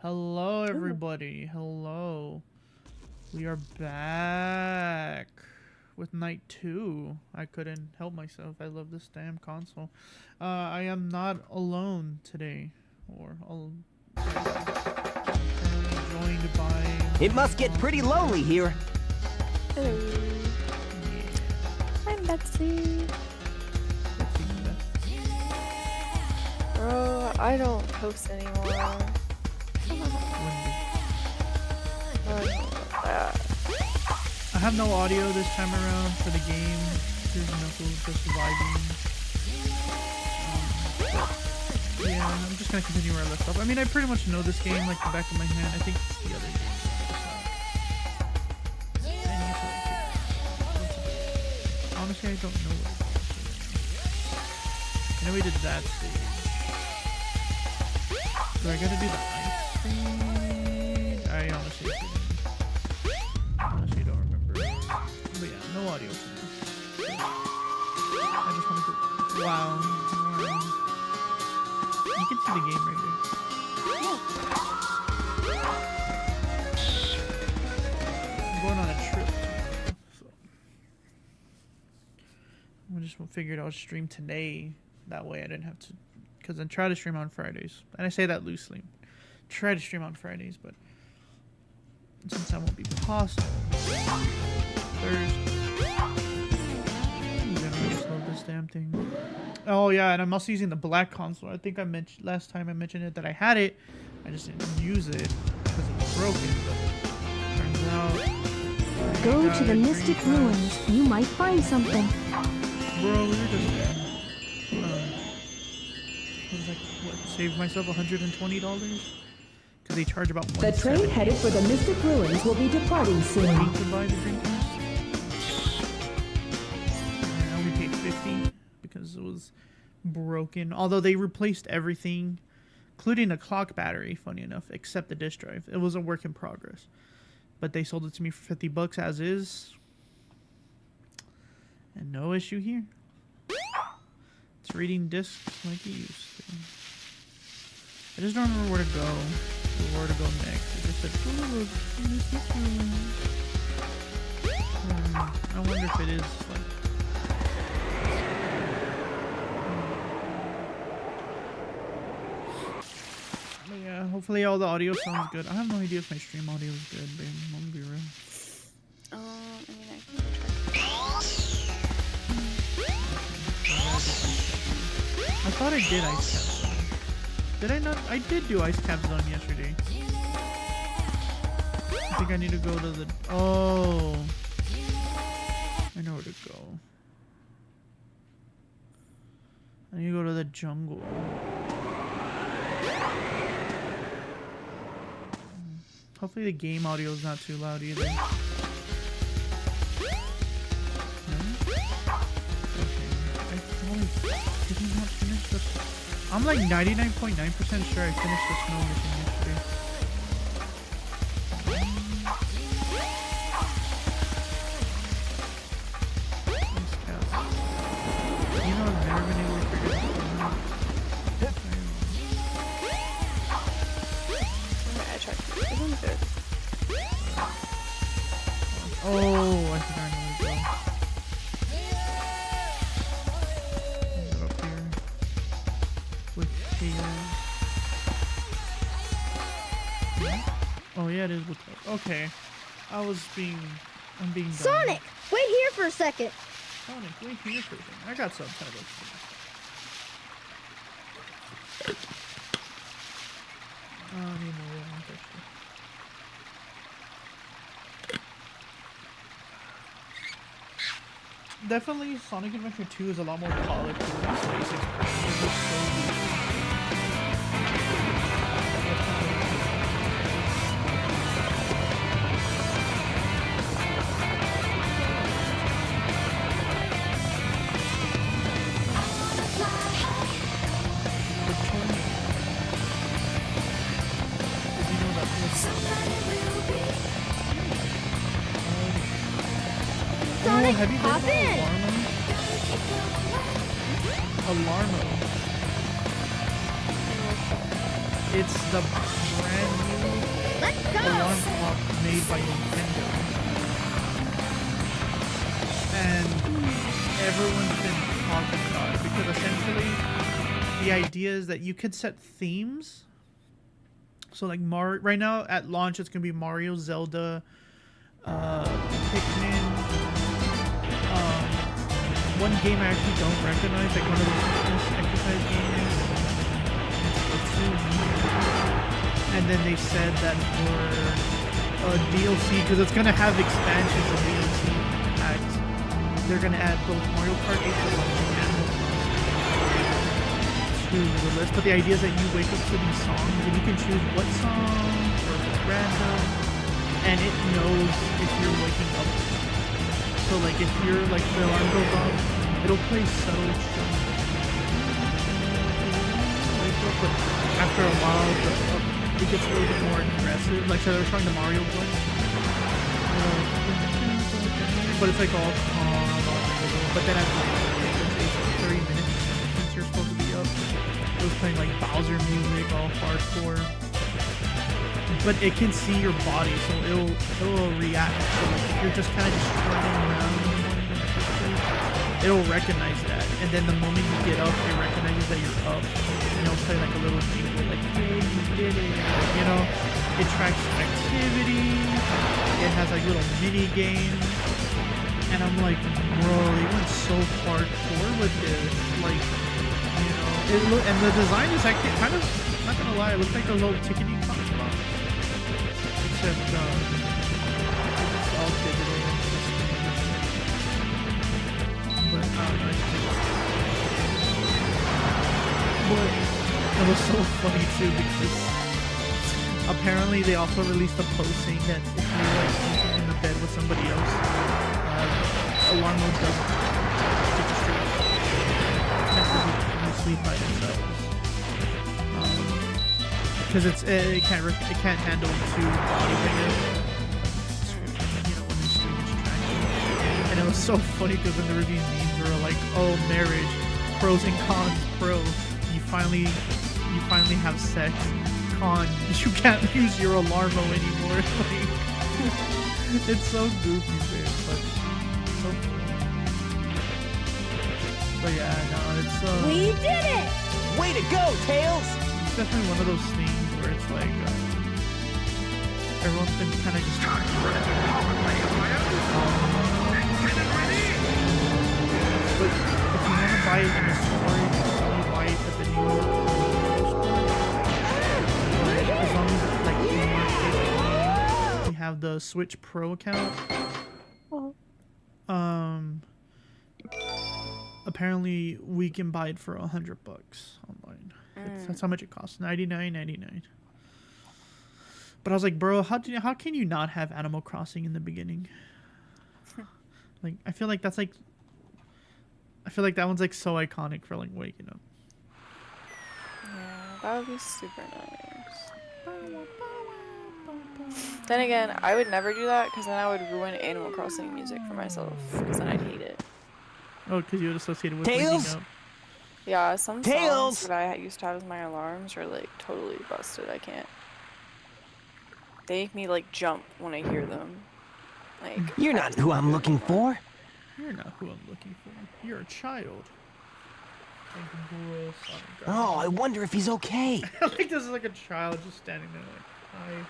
Hello, everybody. Hello. We are back with night 2. I couldn't help myself. I love this damn console. I am not alone today. Joined by... It must get pretty lonely here. Hello. I'm Betsy. Bro, I don't post anymore. I have no audio this time around for the game. There's Knuckles just vibing. Yeah, I'm just gonna continue where I left off. I mean, I pretty much know this game like the back of my hand. I think it's the other game. Honestly, I don't know what it is. I know we did that stage. Do I gotta do the ice stage? I honestly don't remember. But yeah, no audio for me. I just want to go. Wow. You can see the game right there. I'm going on a trip tomorrow, so I just figured I'll stream today. That way I didn't have to, because I try to stream on Fridays, and I say that loosely. Try to stream on Fridays, but since that won't be possible, Thursday. I'm gonna just load this damn thing. Oh yeah, and I'm also using the black console. I think I mentioned last time I mentioned it that I had it. I just didn't use it because it was broken. But turns out. Go to the Mystic Ruins. You might find something. Bro, we were just. Save myself $120 because they charge about $170. The train headed for the Mystic Ruins will be departing soon. I need to buy the Dreamcast. I only paid $50 because it was broken. Although they replaced everything, including a clock battery. Funny enough, except the disk drive. It was a work in progress, but they sold it to me for $50 as is, and no issue here. It's reading discs like it used to. I just don't remember where to go. Where to go next. It just said, I wonder if it is like. But yeah, hopefully all the audio sounds good. I have no idea if my stream audio is good, babe. I'm gonna be real. I mean, I can try. I thought I did Ice Cap Zone. Did I not? I did do Ice Cap Zone yesterday. I think I need to go to the... Oh. I know where to go. I need to go to the jungle. Hopefully the game audio is not too loud either. No? Did he not finish this? I'm like 99.9% sure I finished the snow mission yesterday. You know, I've never been able to figure this one out. I tried. This one's good. Oh, I think I know where to go. Oh yeah, it is with. Okay, I'm being. Sonic, dumb. wait here for a second. Sonic, wait here for a second. I got subtitles. I'm thirsty. Definitely, Sonic Adventure 2 is a lot more polished than the Space Explorer. It looks so good. Sonic, have you heard hop about in. Alarmo? It's the brand new alarm clock made by Nintendo. And everyone's been talking about it because essentially the idea is that you could set themes. So like Mario, right now at launch it's gonna be Mario, Zelda, Pikmin. One game I actually don't recognize, like one of those fitness exercise games. And then they said that for DLC, because it's gonna have expansions and DLC packs, they're gonna add both Mario Kart 8 Deluxe and Animal Crossing to the list. But the idea is that you wake up to these songs and you can choose what song or if it's random, and it knows if you're waking up. So like if you're like the alarm goes off, it'll play subtle tunes. But after a while, it gets a little bit more aggressive. Like so they were trying the Mario voice, but it's like all calm. But then after like 30 minutes since you're supposed to be up, it was playing like Bowser music, all hardcore. But it can see your body, so it'll react. So like if you're just kind of just running around in the morning, it'll recognize that, and then the moment you get up, it recognizes that you're up, and it'll play like a little jingle, like "Hey, you did it!" You know, it tracks activity. It has like little mini games, and I'm like, bro, they went so hardcore with this, like, you know, and the design is actually kind of, not gonna lie, it looks like those old ticketing box. Except, it's all digital. But, but it was so funny too because apparently they also released a post saying that if you're like sleeping in the bed with somebody else, alarm mode doesn't take you straight. You sleep by themselves. Because it can't handle two bodies, I guess. You know, when they stream it's tracking. And it was so funny because when there were these memes were like, "Oh, marriage, pros and cons. Pro, you finally have sex. Con, you can't use your alarmo anymore." Like, it's so goofy, man, but so funny. But yeah, no, it's We did it! Way to go, Tails! It's definitely one of those things where it's like everyone's been kind of just talking about it. But if you want to buy it in a store, you can only buy it at the New York store. As long as like you have the Switch Pro account. Apparently we can buy it for $100 online. That's how much it costs. $99.99. But I was like, bro, how can you not have Animal Crossing in the beginning? Like, I feel like that one's like so iconic for like waking up. Yeah, that would be super nice. Then again, I would never do that because then I would ruin Animal Crossing music for myself because then I'd hate it. Oh, because you would associate it with Tails? waking up. Yeah, some Tails! songs that I used to have as my alarms are like totally busted. I can't. They make me like jump when I hear them. Like You're not who I'm looking for. You're not who I'm looking for. You're a child. Oh, I wonder if he's okay. Like this is like a child just standing there like, hi.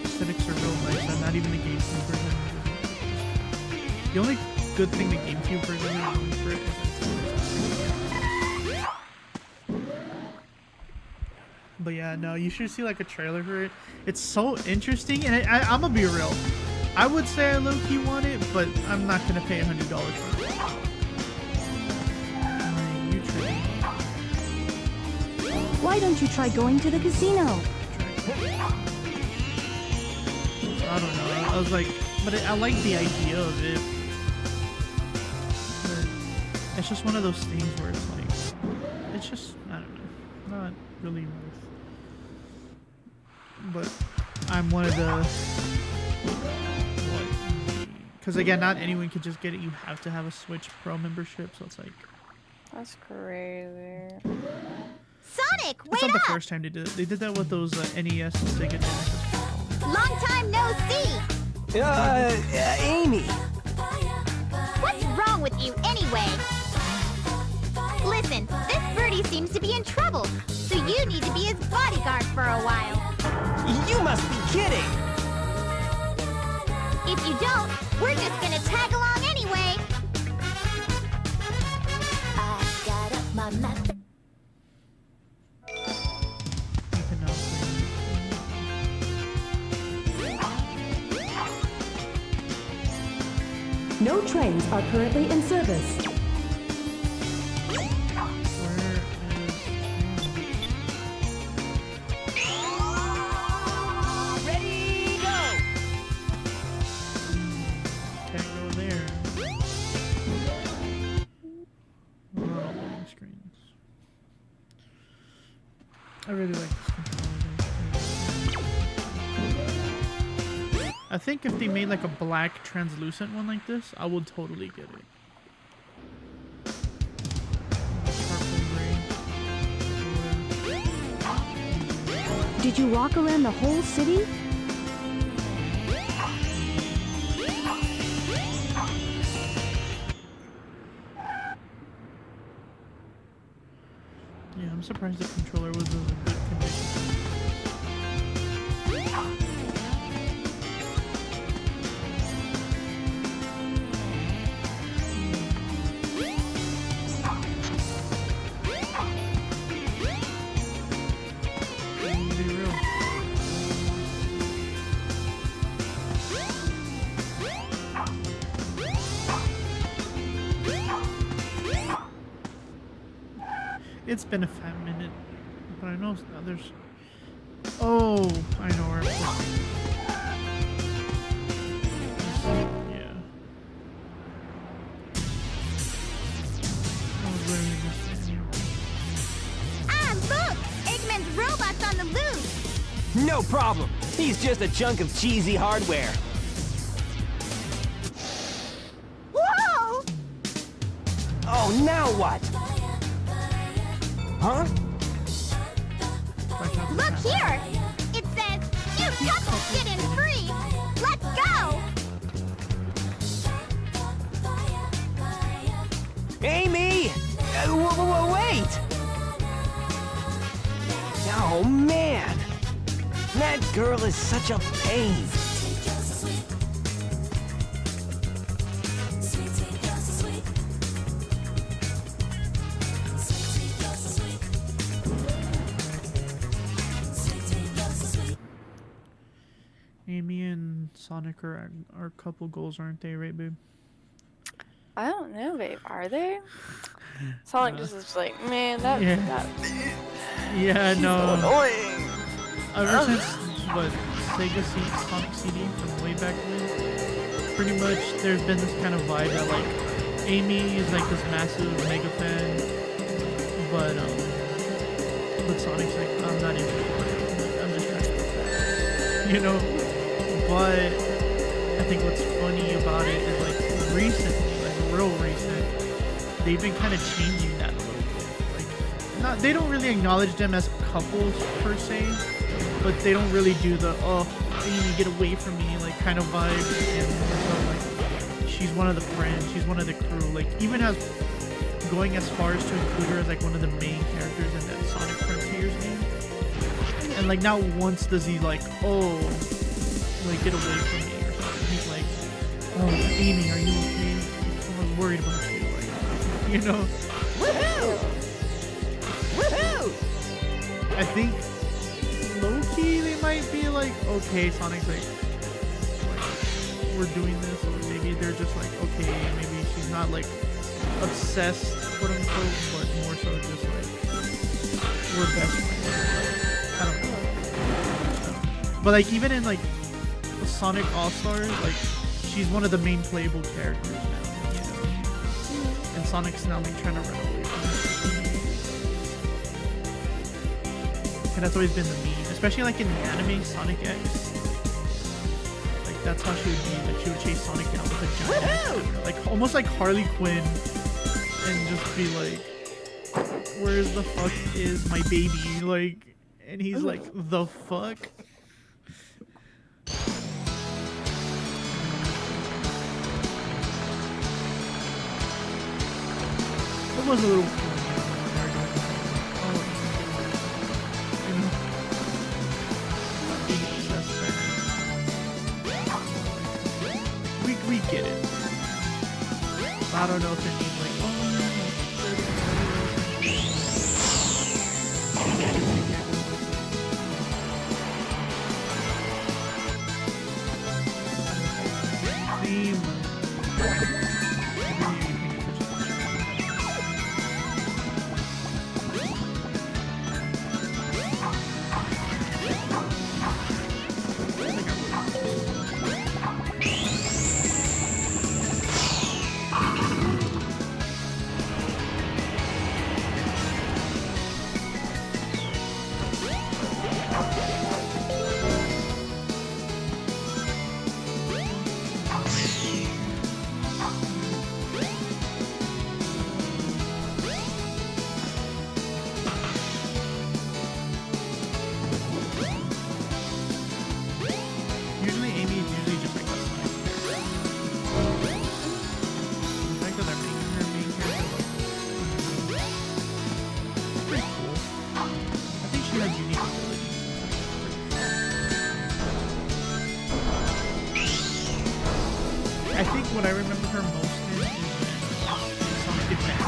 Aesthetics are real nice. I'm not even the GameCube version. The only good thing the GameCube version is doing for it is but yeah, no, you should see like a trailer for it. It's so interesting, and I'm gonna be real. I would say I low-key want it, but I'm not gonna pay $100 for it. You tripping. Why don't you try going to the casino? I don't know. I was like, but I like the idea of it. But it's just one of those things where it's like, it's just, I don't know, not really worth. But I'm one of the Because again, not anyone can just get it. You have to have a Switch Pro membership, so it's like That's crazy. Sonic, it's wait not the up! first time they did it. They did that with those NES and Sega Genesis. Long time no see! Amy. What's wrong with you anyway? Listen, this birdie seems to be in trouble, so you need to be his bodyguard for a while. You must be kidding. If you don't, we're just gonna tag along anyway. I got up my map. Ethan Nelson. No trains are currently in service. Ready, go. Can't go there. What about all loading screens? I really like this controller. I think if they made like a black translucent one like this, I would totally get it. Charcoal gray. Did you walk around the whole city? Yeah, I'm surprised the controller was in good condition. Be real. It's been a fat minute, but I know there's. Oh, I know where I'm supposed to be. Yeah. I was literally just. Ah, look! Eggman's robot's on the loose! No problem. He's just a chunk of cheesy hardware. Whoa! Oh, now what? Huh? Look here! It says, you couples get in free! Let's go! Amy! Wait! Oh, man! That girl is such a pain. Amy and Sonic are couple goals, aren't they, right, babe? I don't know, babe. Are they? Sonic just is like, man, that. Yeah. that Yeah, no. Annoying. Ever since what Sega Sonic CD from way back when, pretty much there's been this kind of vibe that like Amy is like this massive mega fan, but Sonic's like, I'm not interested. I'm just trying to get that, you know. But I think what's funny about it is like recently, like real recent, they've been kind of changing that a little bit. Like, not they don't really acknowledge them as couples per se, but they don't really do the Amy, get away from me like kind of vibe. And so, like, she's one of the friends, she's one of the crew. Like even as going as far as to include her as like one of the main characters in that Sonic Frontiers game. And like not once does he like like get away from me or something. He's like, oh Amy, are you okay? I was worried about you. Like, you know. Woohoo! Woohoo! I think low-key they might be like, okay, Sonic's like we're doing this, or maybe they're just like, okay, maybe she's not like obsessed, quote unquote, but more so just like we're best friends. I don't know. But like even in like Sonic All-Stars, like she's one of the main playable characters now, you know. And Sonic's now like trying to run away from her. And that's always been the meme, especially like in the anime Sonic X. Like that's how she would be. Like she would chase Sonic down with a giant hammer, like almost like Harley Quinn, and just be like, "Where's the fuck is my baby?" Like, and he's like, "The fuck." It was a little cool. We get it. I don't know if it means like, usually Amy is usually just like a Sonic character. The fact that they're making her main character looks pretty cool. I think she has unique abilities. I think what I remember her most in is Sonic Advance.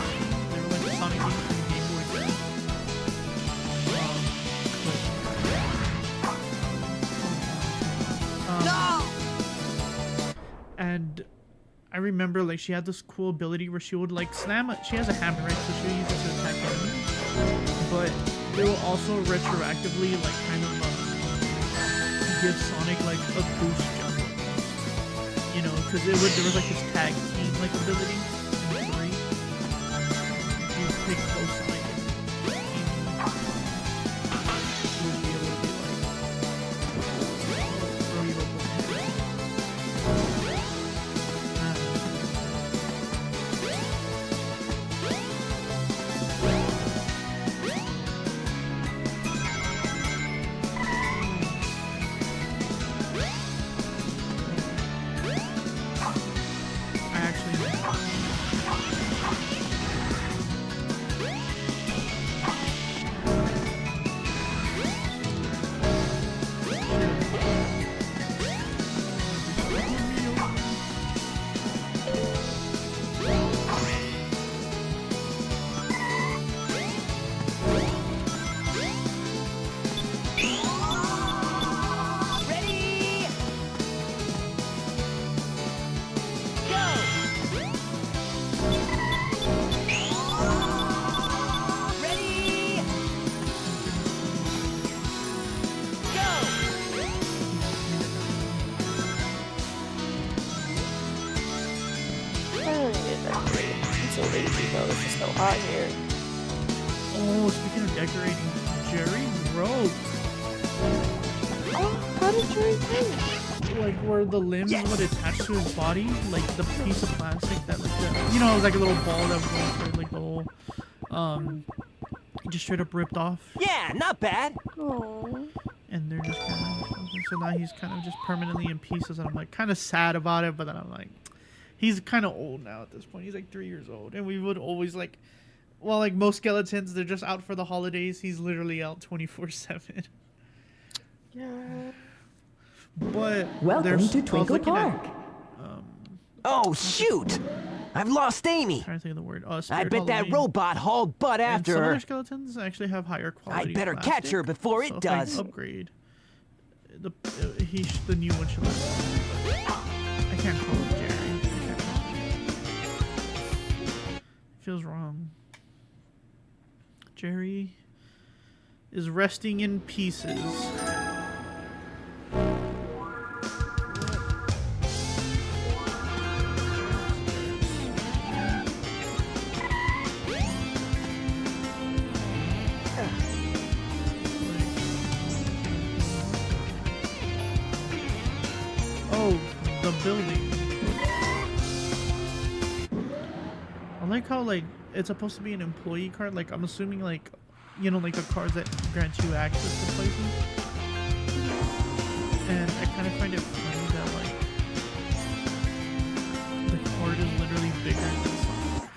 They were like the Sonic games from Game Boy Advance. And I remember like she had this cool ability where she would like slam it. She has a hammer, right? So she would use it to attack enemies. But it will also retroactively like kind of give Sonic like a boost jump. You know, because there was like this tag team like ability in 3. You would pick close Sonic and Amy would be able to be like throw you up. I actually So lazy though, it's just so hot here. Oh, speaking of decorating, Jerry broke. Oh, how did Jerry break? Like where the limbs would attach to his body, like the piece of plastic that like the, you know, it was like a little ball that was going through like the whole it just straight up ripped off. Yeah, not bad. Oh. And they're just kind of, so now he's kind of just permanently in pieces, and I'm like kind of sad about it, but then I'm like, he's kind of old now at this point. He's like 3 years old, and we would always like, well, like most skeletons, they're just out for the holidays. He's literally out 24/7. Yeah. But Welcome to Twinkle Park. Oh, shoot! I've lost Amy. Trying to think of the word. I Spirit bet that Halloween. robot hauled butt And after some her. other skeletons actually have higher quality. I'd better plastic, catch her before it so if I does. upgrade. The new one should. I can't call him Jerry. I can't call him. Feels wrong. Jerry is resting in pieces. Oh, building. I like how like it's supposed to be an employee card. Like I'm assuming like, you know, like the cards that grant you access to places. And I kind of find it funny that like the card is literally bigger than Sonic.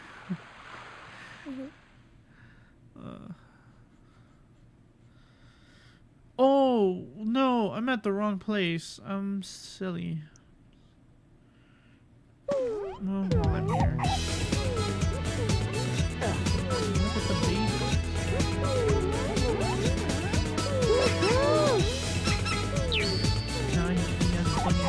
Oh no, I'm at the wrong place. I'm silly. Oh, well, I'm here. Look at the baby. Now he has bunny.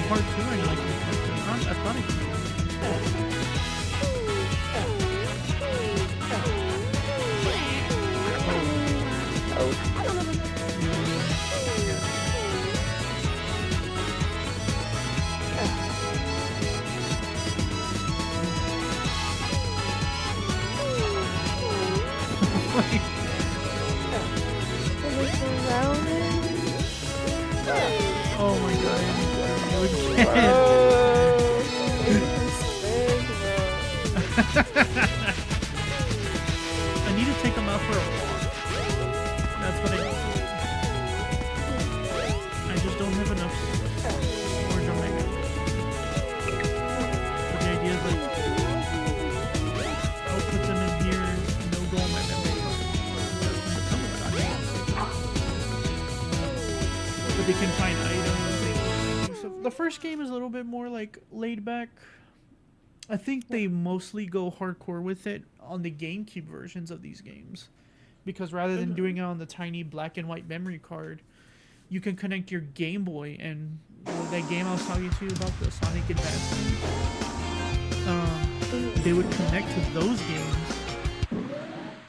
Part 2 I like this character. I thought it could. Oh my god. I need to take him out for a walk. That's what I need to do. I just don't have enough storage on my head. But the idea is like, I'll put them in here and they'll go on my memory card. But they can find items. The first game is a little bit more like laid back. I think they mostly go hardcore with it on the GameCube versions of these games, because rather than doing it on the tiny black and white memory card, you can connect your Game Boy and that game I was talking to you about, the Sonic Advance. They would connect to those games,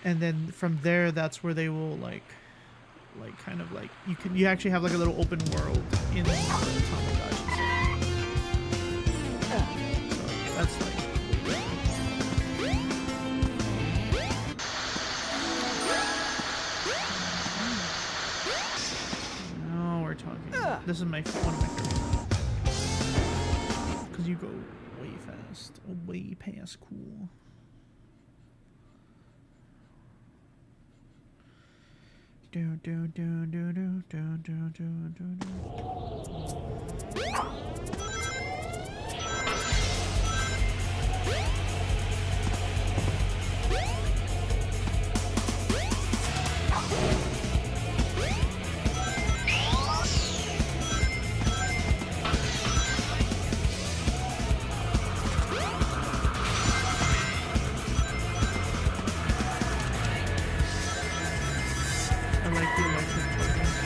and then from there, that's where they will like kind of like you actually have like a little open world in the Tamagotchi. So that's like now we're talking. This is one of my favorites because you go way fast, way past cool. Do do do do do do do do do do. I like the electric buttons.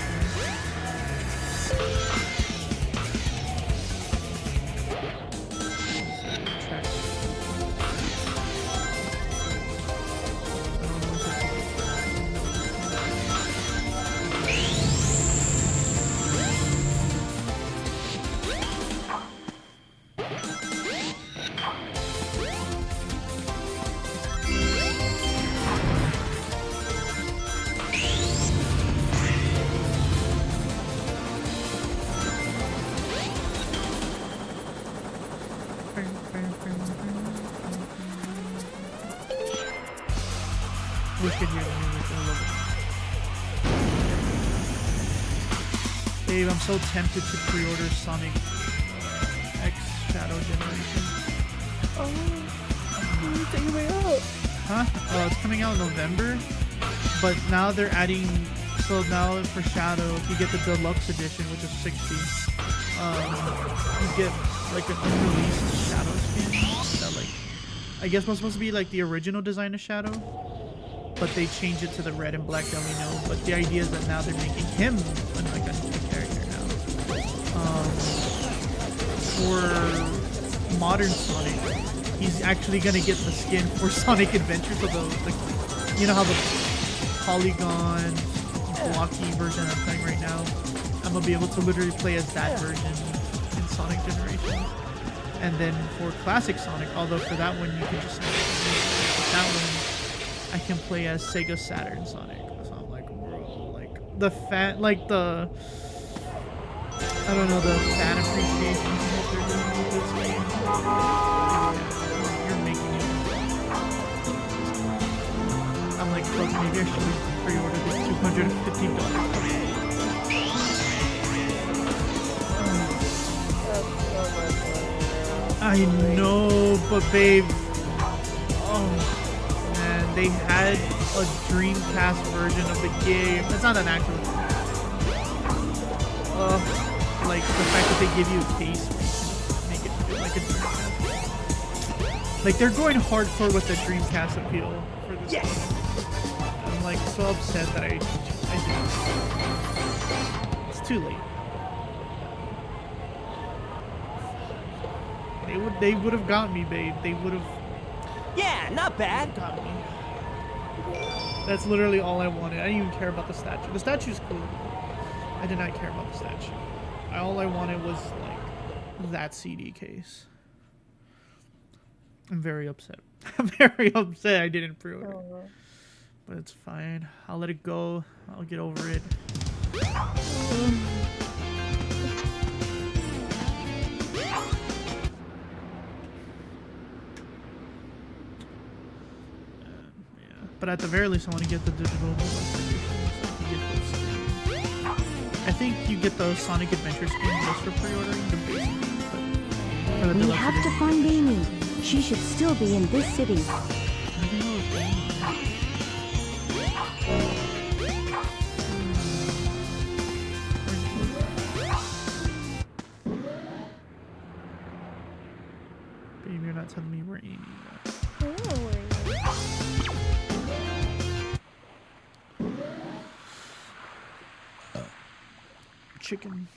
Wish could hear the music. I love it. Dave, I'm so tempted to pre-order Sonic X Shadow Generation. Oh, you taking me out? Huh? It's coming out in November, but now they're adding. So now for Shadow, if you get the deluxe edition, which is $60, you get like an unreleased Shadow skin that, like, I guess was supposed to be like the original design of Shadow, but they changed it to the red and black that we know. But the idea is that now they're making him like a new character now. For modern Sonic, he's actually gonna get the skin for Sonic Adventure. So the you know how the polygon blocky version I'm playing right now, I'm gonna be able to literally play as that version in Sonic Generations. And then for classic Sonic, although for that one you can just that one I can play as Sega Saturn Sonic. So I'm like, bro, like the fan, like the, I don't know, the fan appreciation that they're doing with this game. You're making it. I'm like, fuck, maybe I should pre-order this $250. I know, but babe, oh man, they had a Dreamcast version of the game. It's not an actual like the fact that they give you a case where you can make it feel like a Dreamcast. Like they're going hardcore with the Dreamcast appeal for this. Yes. I'm like so upset that I did. It's too late. They would have got me, babe. They would have. Yeah, not bad. Got me. That's literally all I wanted. I didn't even care about the statue. The statue's cool. I did not care about the statue. All I wanted was like that CD case. I'm very upset. I'm very upset I didn't pre-order. But it's fine. I'll let it go. I'll get over it. But at the very least, I want to get the digital deluxe edition so I can get those skins. I think you get the Sonic Adventure skin just for pre-ordering the basic, but for the We deluxe have to edition, find Amy. She should still be in this city. I don't know if Babe, you're not telling me where Amy is. Chicken.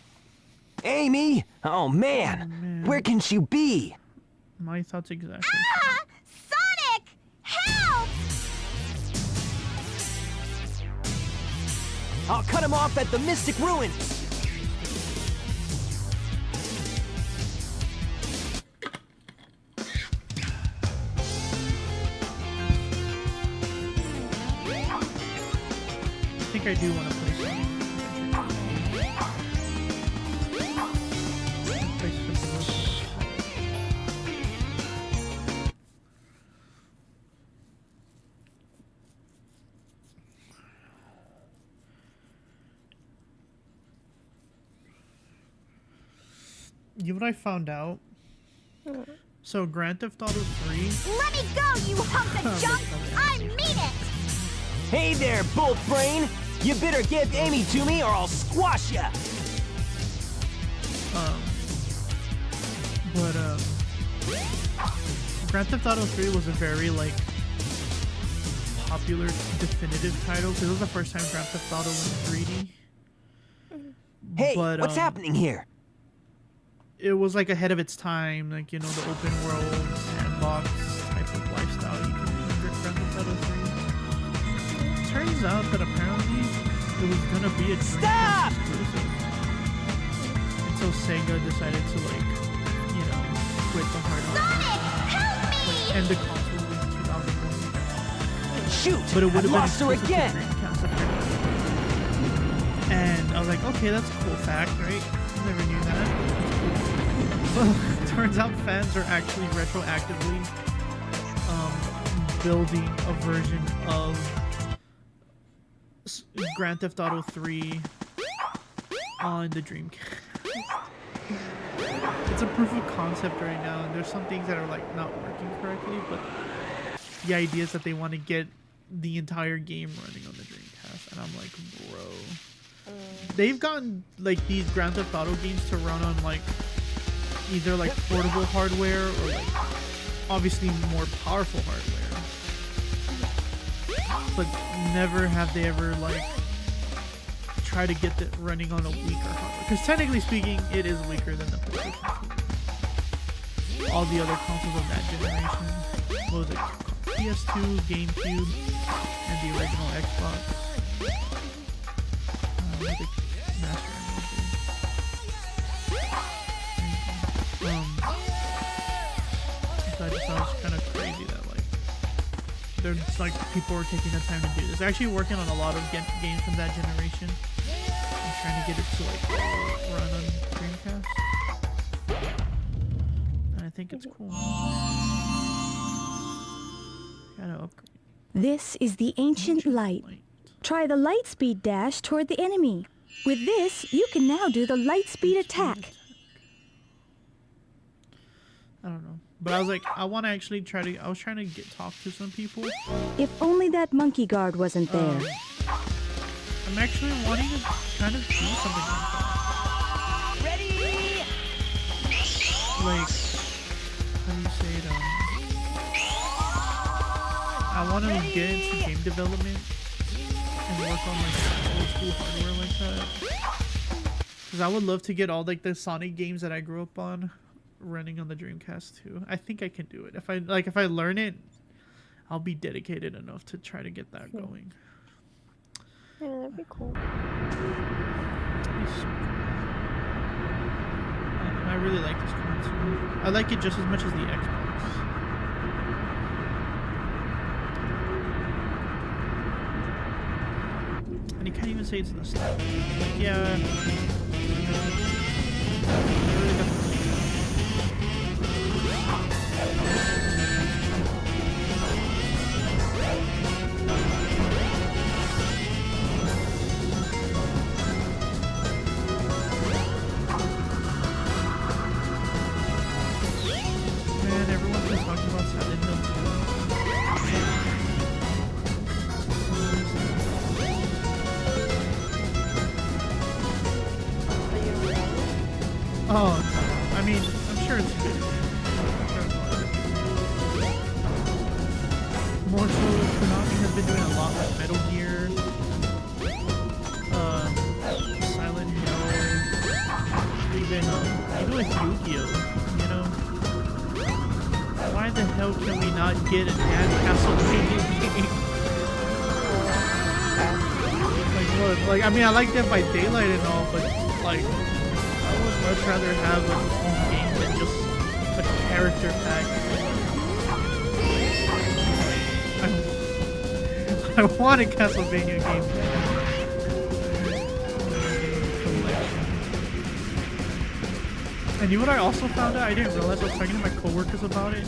Amy! Oh man. Where can she be? My thoughts exactly. Ah! Sonic! Help! I'll cut him off at the Mystic Ruins. I think I do want to play Sonic Adventure. You know what I found out? So Grand Theft Auto 3. Let me go, you hunk of junk! I mean it! Hey there, Bolt Brain! You better give Amy to me or I'll squash ya! Grand Theft Auto 3 was a very, like, popular, definitive title, because it was the first time Grand Theft Auto was 3D. Hey, But, what's happening here? It was, like, ahead of its time, like, you know, the open world, sandbox type of lifestyle you can do in Grand Theft Auto 3. Turns out that apparently it was gonna be a Stop! Dreamcast exclusive. Until Sega decided to, like, you know, quit the hard Sonic! Help me! end the console in 2001. Shoot! But it would have I been lost her exclusive to again! Dreamcast apparently. And I was like, okay, that's a cool fact, right? Never knew that. That's cool. Well, turns out fans are actually retroactively building a version of Grand Theft Auto 3 on the Dreamcast. It's a proof of concept right now, and there's some things that are like not working correctly, but the idea is that they want to get the entire game running on the Dreamcast, and I'm like, bro. They've gotten like these Grand Theft Auto games to run on like either like portable hardware or like obviously more powerful hardware, but never have they ever like try to get it running on a weaker hardware. Because technically speaking, it is weaker than the PlayStation 2. All the other consoles of that generation, what was it? PS2, GameCube, and the original Xbox. The Master so I just thought it was kind of crazy that like there's like people were taking the time to do this. They're actually working on a lot of games from that generation. I'm trying to get it to like run on Dreamcast. And I think it's cool. Gotta upgrade. This is the ancient light. Try the light speed dash toward the enemy. With this, you can now do the light speed attack. I don't know. But I was like, I want to actually I was trying to talk to some people. If only that monkey guard wasn't there. I'm actually wanting to kind of do something like that. Ready? Like, how do you say it? I want to get into game development and work on like old school hardware like that. Because I would love to get all like the Sonic games that I grew up on running on the Dreamcast too. I think I can do it. If I learn it, I'll be dedicated enough to try to get that going. Yeah, that'd be cool. I really like this console. I like it just as much as the Xbox. And you can't even say it's nostalgic. Like, yeah. I really got the man, everyone's been talking about Silent Hill 2. Oh, I mean, I'm sure it's good. More so, Konami has been doing a lot with Metal Gear, Silent Hill, even with Yu-Gi-Oh, you know? Why the hell can we not get a damn Castlevania game? Like what? Like, I mean, I like Dead by Daylight and all, but like, I would much rather have a home game than just a character pack. I want a Castlevania game. And you know what I also found out? I didn't realize. I was talking to my coworkers about it.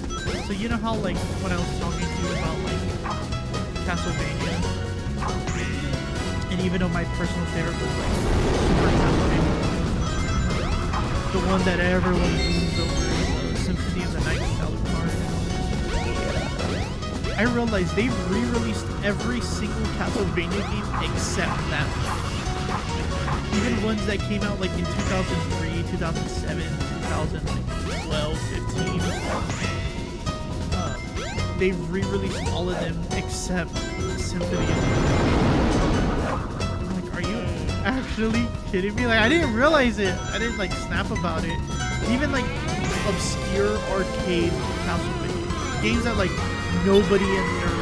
So you know how like when I was talking to you about like Castlevania, and even though my personal favorite was like Super Castlevania, the one that everyone moves over, Symphony of the Night with Alucard. I realized they've re-released every single Castlevania game except that one. Even ones that came out like in 2003, 2007, 2012, 15. They've re-released all of them except Symphony of the Night. I'm like, are you actually kidding me? Like, I didn't realize it. I didn't like snap about it. Even like obscure arcade Castlevania games that like nobody asked for.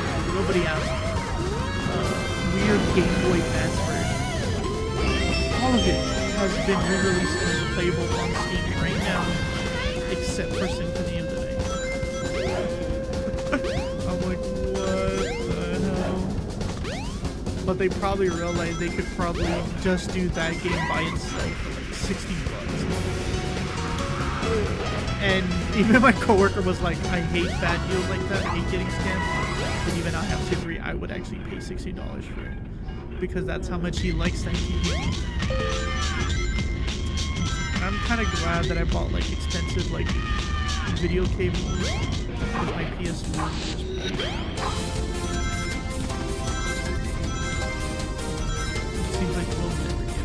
Weird Game Boy Advance version. All of it has been re-released and playable on Steam right now, except for Symphony of the Night. I'm like, what the hell? But they probably realized they could probably just do that game by itself for like $60. And even my coworker was like, I hate bad deals like that. I hate getting scammed. And even I have to agree, I would actually pay $60 for it. because that's how much he likes that game. I'm kind of glad that I bought like expensive like video cables with my PS4. Seems like we'll never get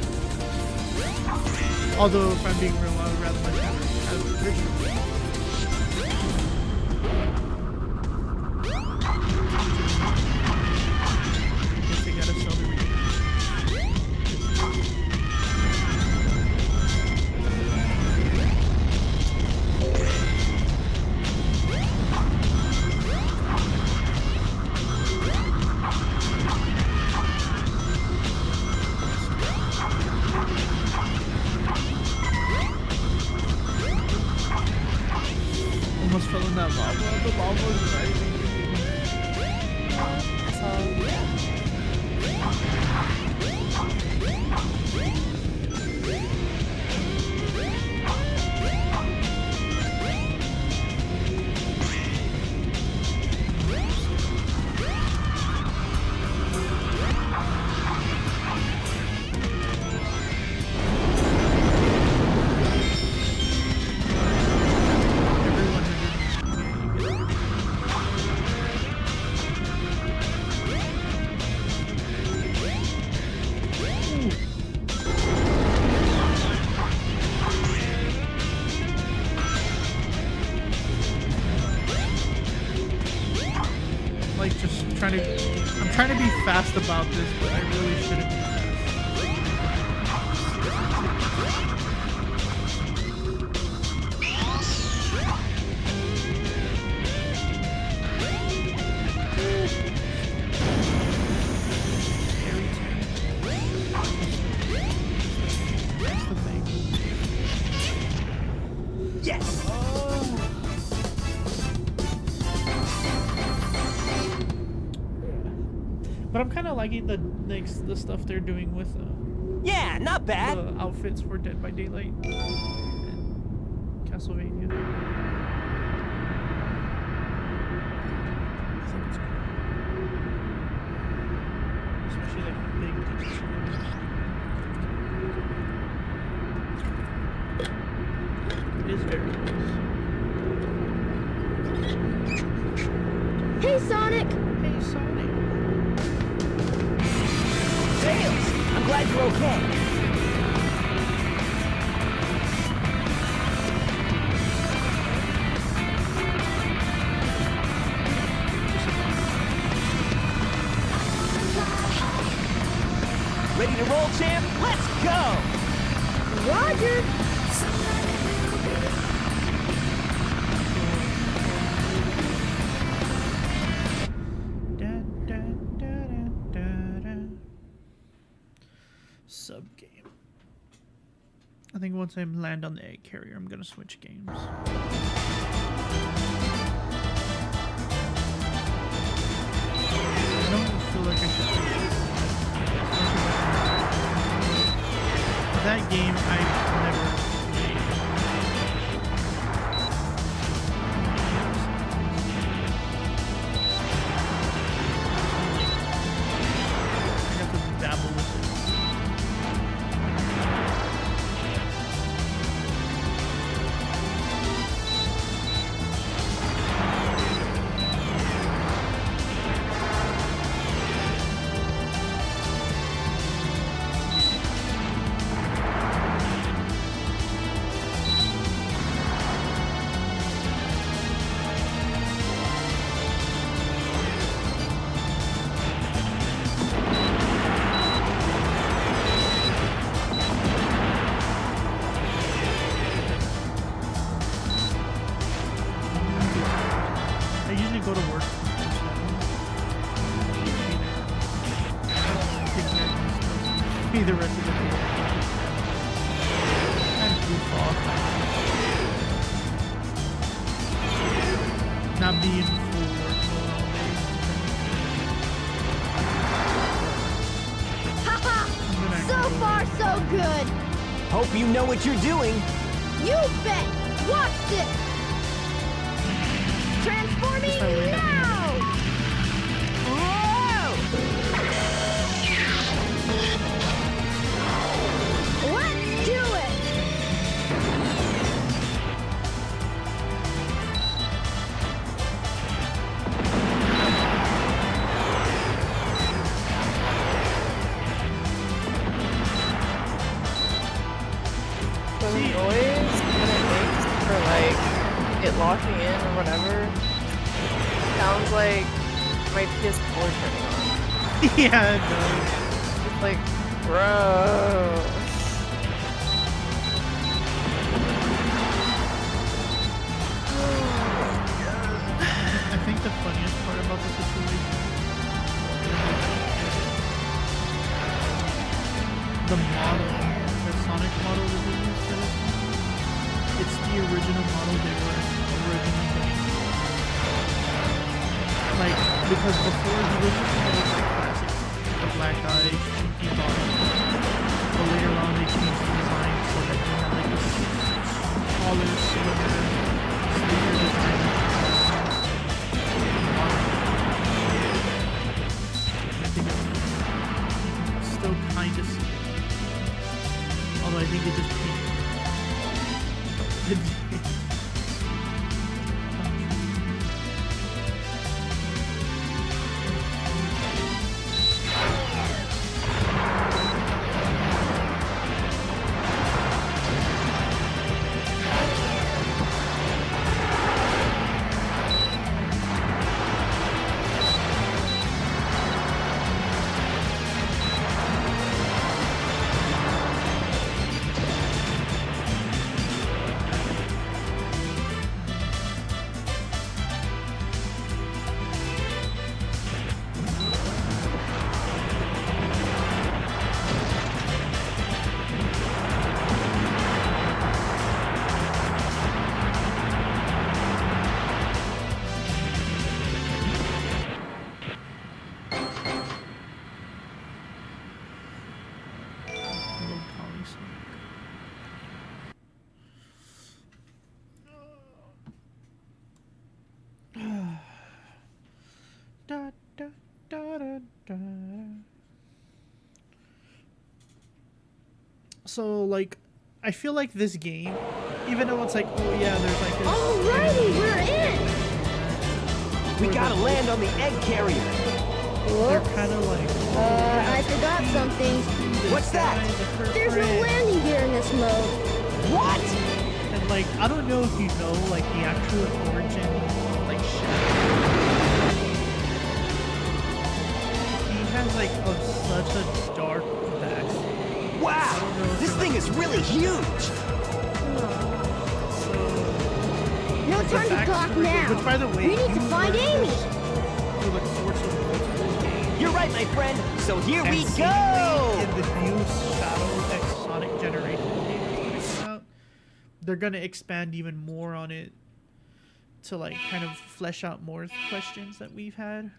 it. Although if I'm being real, I would rather much have the original. Guess they gotta sell the remake. Almost fell in that lava. The lava was rising. Like just trying to, I'm trying to be fast about this, but I really shouldn't be fast. That's the thing. Yes! But I'm kind of liking the stuff they're doing with Yeah, not bad. the outfits for Dead by Daylight and Castlevania. I think it's cool. Especially like big textures. It is very nice. Hey, Sonic! Hey Sonic. Tails! I'm glad you're okay. Ready to roll, champ? Let's go! Roger! Sub game. I think once I land on the egg carrier, I'm gonna switch games. I don't feel like I should switch it. That game I never played. I got to dabble with it. I usually go to work. Take care of myself. Be the rest of the day. Kind of goof off. Not being full work mode all day. Haha! And then I So go far, so good! Hope you know what you're doing. You bet! Watch this! Transforming now! Whoa! locking in or whatever sounds like my PS4 turning on. Yeah, it does. It's like, bro. I think the funniest part about the situation the model, the Sonic model that they used for this one, it's the original model they were originally going to use. Like, because before he was just one of those like classic Sonic, the black eye, chunky body. But later on they changed the design so that he had like this taller, slimmer design. I think it's, you can still kind of see it. Although I think it just peaked. Da, da, da, da, da. So, like, I feel like this game, even though it's like, oh yeah, there's like this. Alrighty, we're in. We gotta land on the egg carrier. They're Whoops. kind of like. I forgot something. What's that? There's no landing gear in this mode. What? And like, I don't know if you know, like, the actual origin, like, Shadow. He has like such a dark backstory. Wow, this thing is really huge. No time to talk now. Which, by the way, We need to find Amy. through the course of multiple games. You're right, my friend. So here And we seemingly go. in the new Shadow X Sonic Generation game that's coming out, they're gonna expand even more on it to like kind of flesh out more questions that we've had.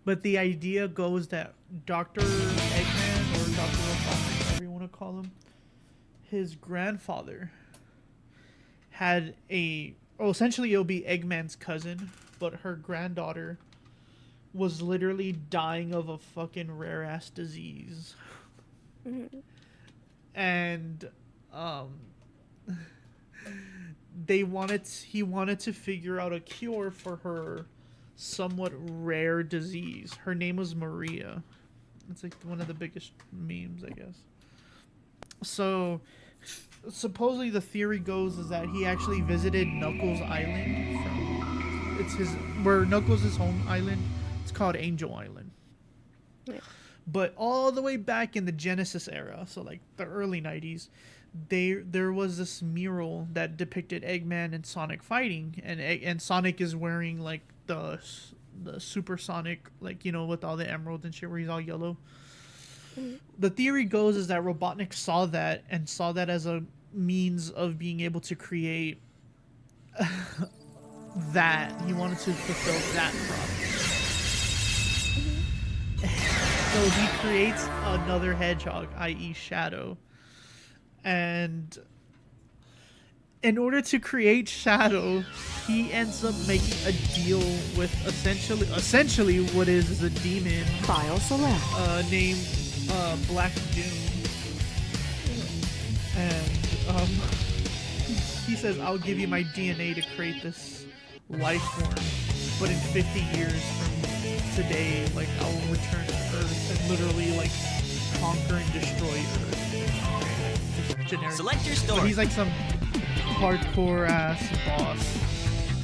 But the idea goes that Dr. Eggman, or Dr. Robotnik, whatever you want to call him, his grandfather had essentially it'll be Eggman's cousin, but her granddaughter was literally dying of a fucking rare ass disease. And he wanted to figure out a cure for her somewhat rare disease. Her name was Maria. It's like one of the biggest memes, I guess. So supposedly the theory goes is that he actually visited Knuckles Island where Knuckles' home island. It's called Angel Island. Yeah. But all the way back in the Genesis era, so like the early 90s, there was this mural that depicted Eggman and Sonic fighting, and Sonic is wearing like the supersonic, like, you know, with all the emeralds and shit, where he's all yellow. The theory goes is that Robotnik saw that as a means of being able to create that. He wanted to fulfill that promise. So he creates another hedgehog, i.e. Shadow. And in order to create Shadow, he ends up making a deal with essentially what is a demon File select. named Black Doom. And he says, I'll give you my DNA to create this life form, but in 50 years from today, like, I will return to Earth and literally like conquer and destroy Earth. Just generic. Select your But story. he's like some hardcore ass boss.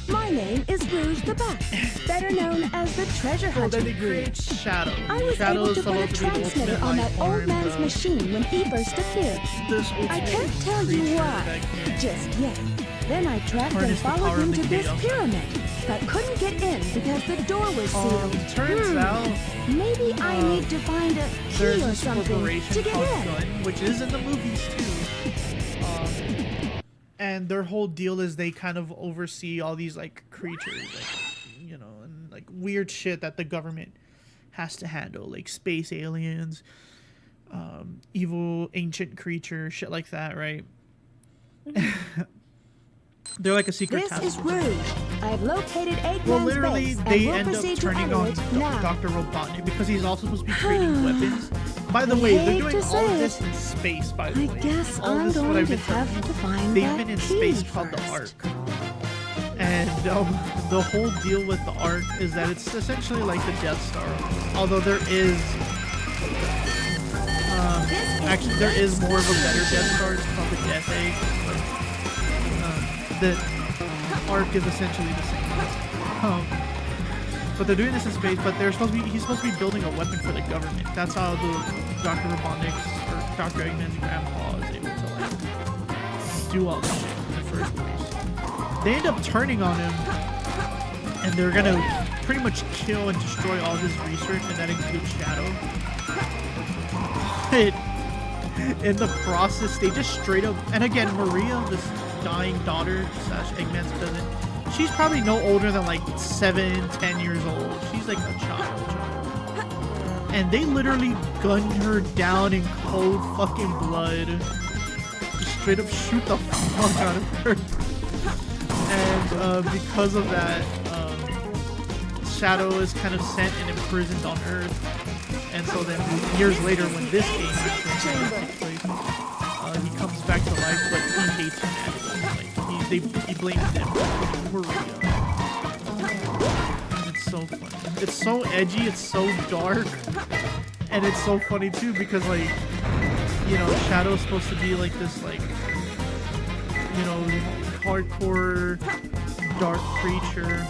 My name is Rouge the Bat, better known as the Treasure Well, Hunter. then they create Shadow. I was Shadow able is to put a supposed to be the transmitter ultimate on that life old form, man's the- machine when he first appeared. This I ultimate can't tell you creature why that can just yet. Then I tracked and harness the followed power him of to the this chaos. pyramid, but couldn't get in because the door was sealed. Turns out Maybe I need to find a there's key or this something corporation to get called in. Gun, which is in the movies too. And their whole deal is they kind of oversee all these like creatures, like, you know, and like weird shit that the government has to handle, like space aliens, evil ancient creatures, shit like that, right? They're like a secret This task is force. Rouge. I've located Eggman's Well, literally, base and they will end up proceed to turning on enter it now. Dr. Robotnik because he's also supposed to be creating weapons. By the way, they're hate doing to all say of it. this in space, by the I way. guess All I'm this is what going I've to been telling have you. to find They've that been in key space called the first. Ark. And the whole deal with the Ark is that it's essentially like the Death Star. Although there is... actually, there is more of a better Death Star. It's called the Death Egg. But, the Ark is essentially the same. But they're doing this in space, but he's supposed to be building a weapon for the government. That's how the Dr. Robotnik's or Dr. Eggman's grandpa is able to like do all this shit in the first place. They end up turning on him, and they're gonna pretty much kill and destroy all his research, and that includes Shadow. In the process, they just straight up, and again, Maria, this dying daughter / Eggman's cousin, she's probably no older than like 7-10 years old. She's like a child. And they literally gunned her down in cold fucking blood. Just straight up shoot the fuck out of her. And because of that, Shadow is kind of sent and imprisoned on Earth. And so then years later, when this game actually takes place, he comes back to life, but he hates humanity. Like he blames them for Maria. And it's so funny. It's so edgy. It's so dark, and it's so funny too because like, you know, Shadow's supposed to be like this like, you know, hardcore dark creature,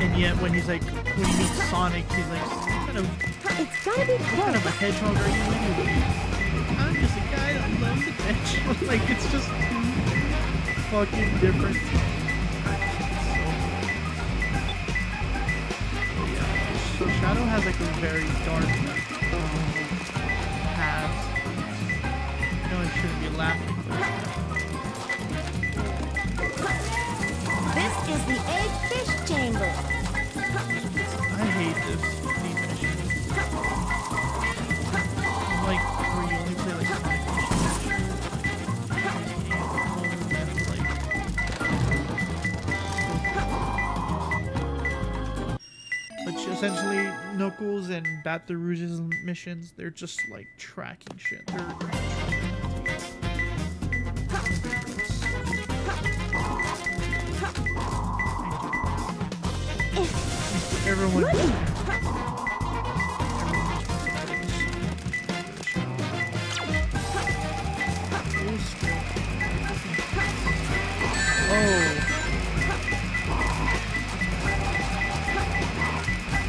and yet when he meets Sonic, he's like, It's gotta be what kind of a hedgehog are you anyway? I'm just a guy that loves adventure. Like, it's just too fucking different. So Shadow has like a very dark past. I know I shouldn't be laughing, but This is the egg fish chamber. I hate these missions. Like, where you only play like Sonic missions. But essentially, Knuckles and Bat the Rouge's missions, they're just like tracking shit. Everyone.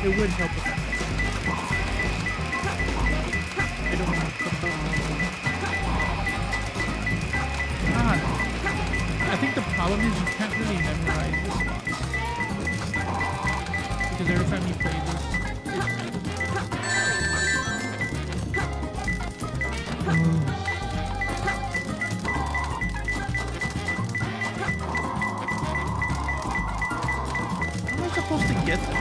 It would help if I don't want to come God. I think the problem is you can't really memorize the spots. Because every time you play this, how am I supposed to get them?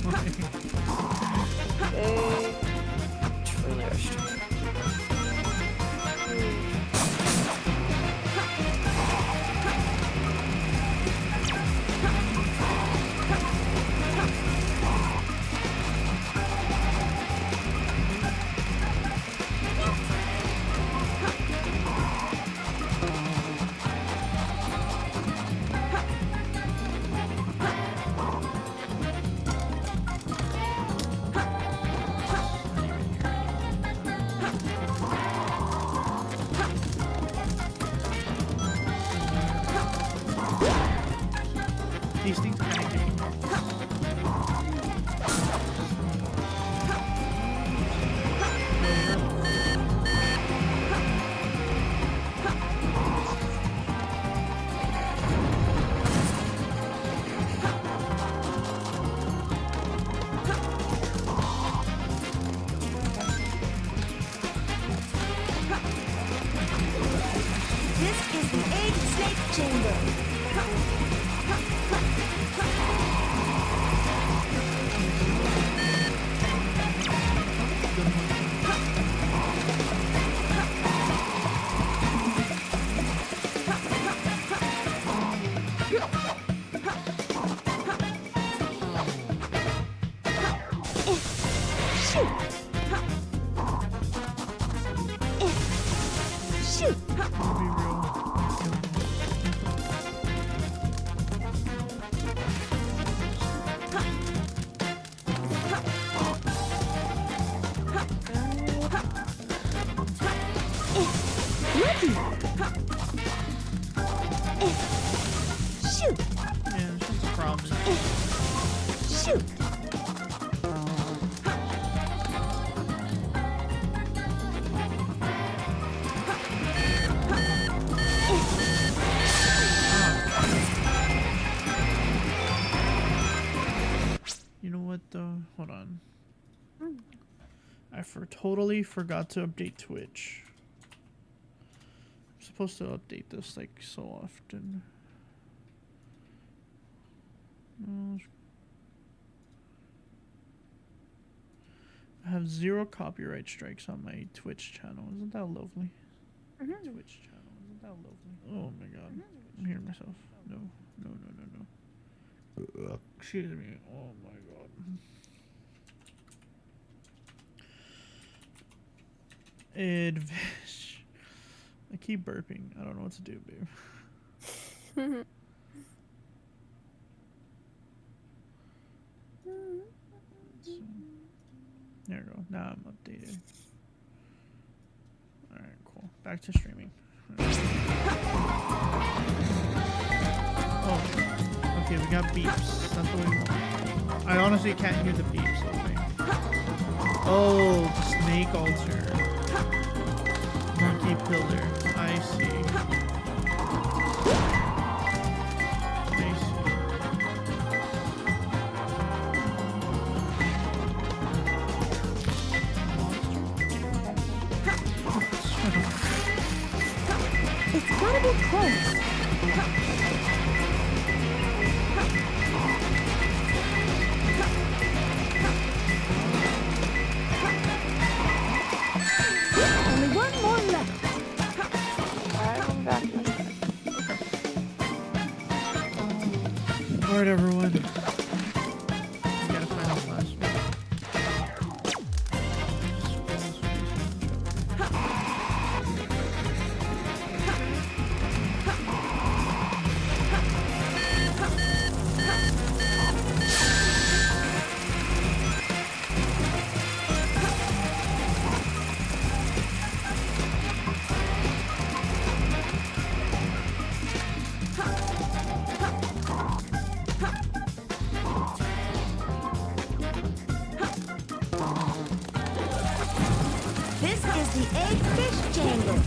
They truly are strong. These things kind of get This is the egg snake chamber. Shoot! Shoot! be real. Lucky! Shoot! Yeah, it's just a problem. Shoot! You know what though? Hold on. I totally forgot to update Twitch. I'm supposed to update this like so often. I have 0 copyright strikes on my Twitch channel. Isn't that lovely? Twitch channel. Isn't that lovely? Oh my god. I'm hearing myself. No. No, no, no, no. Excuse me. Oh my god. Advish. I keep burping. I don't know what to do, babe. So, there we go. Now I'm updated. Alright, cool. Back to streaming. Oh, okay, we got beeps. That's what we want. I honestly can't hear the beeps, okay. Oh, snake altar. Monkey pillar. I see. I see. It's gotta be close. Only one more left. Alright, I'm back. Alright, everyone. We gotta find the last one. This is the egg fish chamber.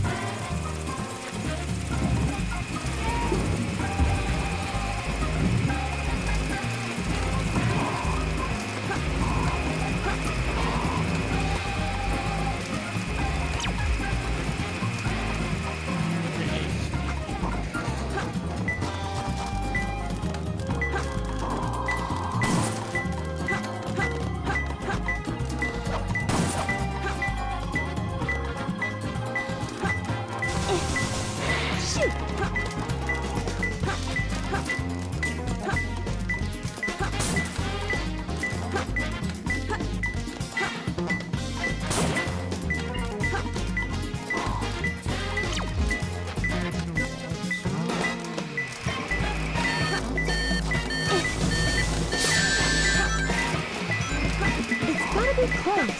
Yes.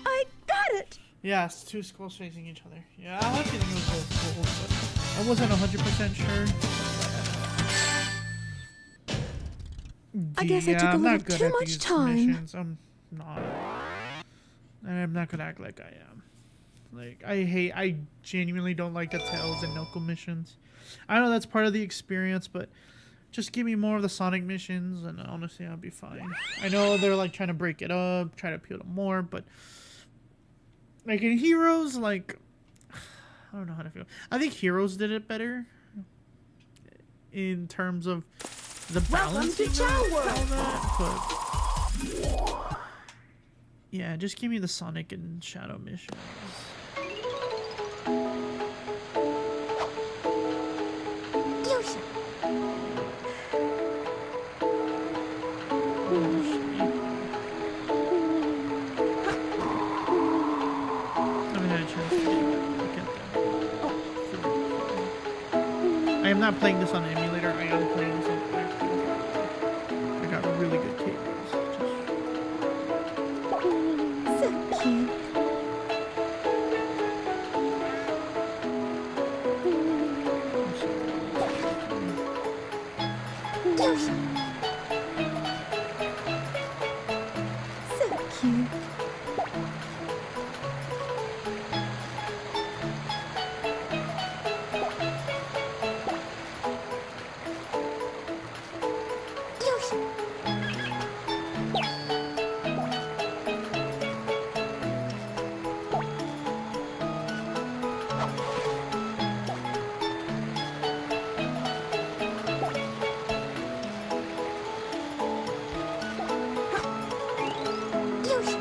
I got it. Yeah, it's two skulls facing each other. Yeah, I had a feeling it was both skulls, but I wasn't 100% sure. I guess I took a I'm little not good too at much these time. missions. I'm not. And I'm not gonna act like I am. Like, I genuinely don't like the Tails and Knuckle missions. I know that's part of the experience, but just give me more of the Sonic missions, and honestly, I'll be fine. I know they're like trying to break it up, try to appeal to more, but like in Heroes, like I don't know how to feel. I think Heroes did it better in terms of the balance. Welcome to Chow World. But yeah, just give me the Sonic and Shadow missions. Yoshi. I am not playing this on an emulator. I am playing this on I got really good cables. So cute. Yoshi. So cute. Yoshi. Yoshi. Yoshi.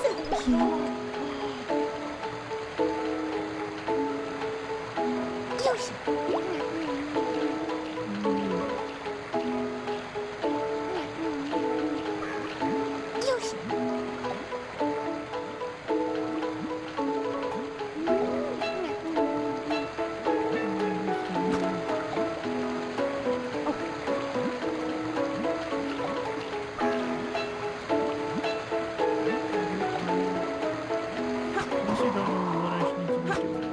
So cute. Yoshi. Yoshi. Honestly, don't know what I need to be doing.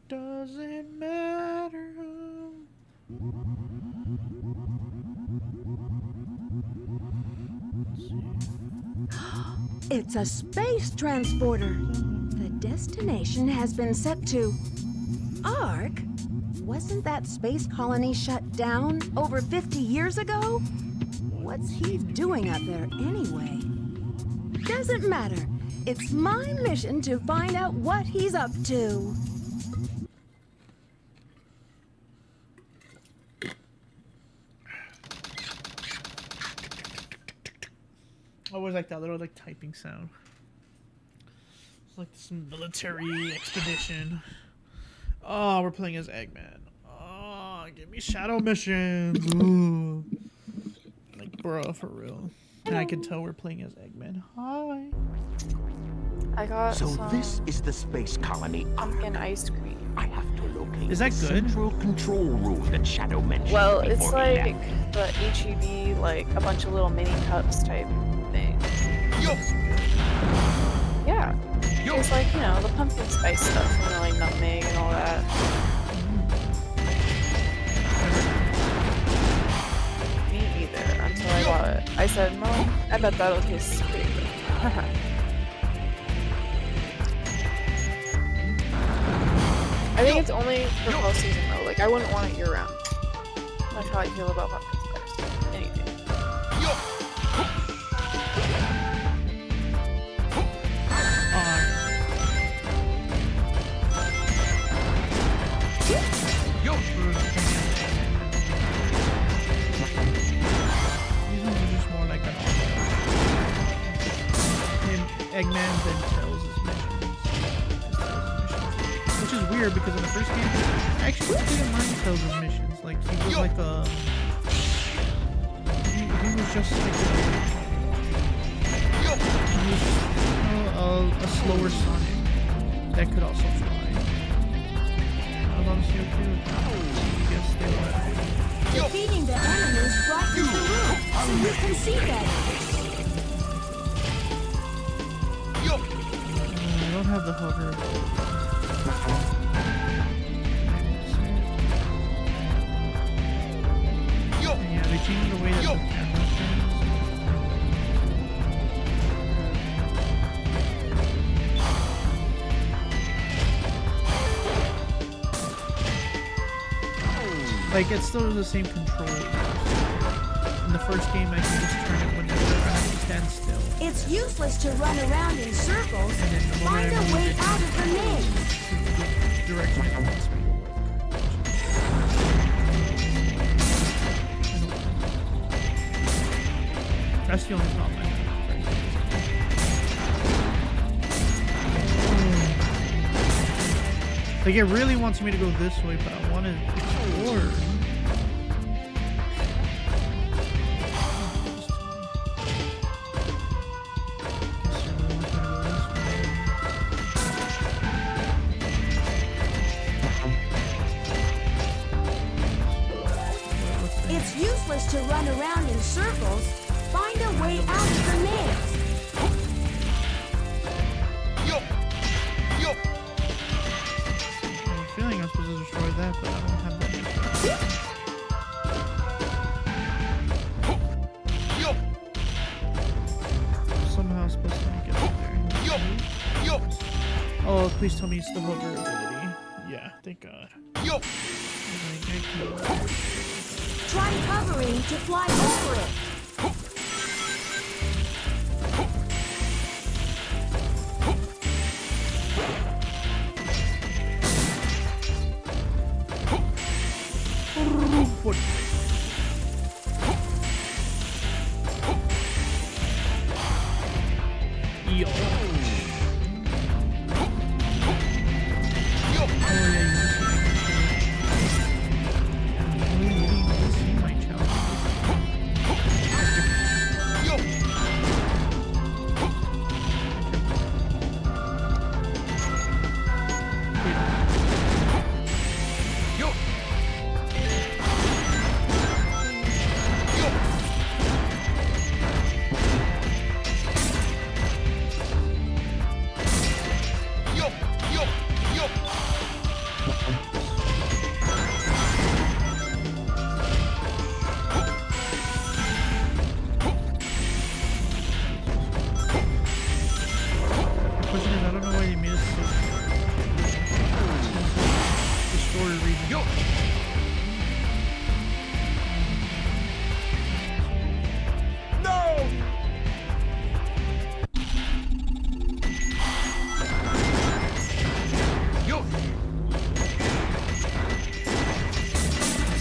Doesn't matter. It's a space transporter. The destination has been set to Ark. Wasn't that space colony shut down over 50 years ago? What's he doing up there anyway? Doesn't matter. It's my mission to find out what he's up to. I always like that little like typing sound. It's like this military expedition. Oh, we're playing as Eggman. Oh, give me shadow missions. Ooh. Like, bruh, for real. And I can tell we're playing as Eggman. Hi. I got So some this is the space colony pumpkin ice cream. I have to locate Is that the good? central control room that Shadow mentioned. Well, it's before he like left. the HEB, like a bunch of little mini cups type thing. Yo! Yeah. It's like, you know, the pumpkin spice stuff, you know, like nutmeg and all that. Me either, until I bought it. I said, Mom, I bet that'll taste pretty good. I think it's only for fall season though. Like, I wouldn't want it year round. That's how I feel about pumpkin spice. Anything. Eggman's and Tails' missions. Which is weird because in the first game, I actually didn't mind Tails' missions. Like, he was like a... He was just like a slower Sonic that could also fly. I was honestly okay with that. I guess they were. Defeating the enemies brightens the room, so you can see better. I don't have the hover. Yeah, they changed the way that the camera turns. Like, it's still the same control. In the first game, I can just turn it whenever I have to stand still. It's useless to run around in circles. And then the Find moment I a move way it, out of the maze. the direction it wants me to work. That's the only problem I have. Like, it really wants me to go this way, but I want to explore. It's useless to run around in circles. Find a way out of the maze. I'm feeling I'm supposed to destroy that, but I don't have that mission. Somehow supposed to get up there. Oh, please tell me it's the hover ability. Yeah, thank God. Try hovering to fly over it. Yo.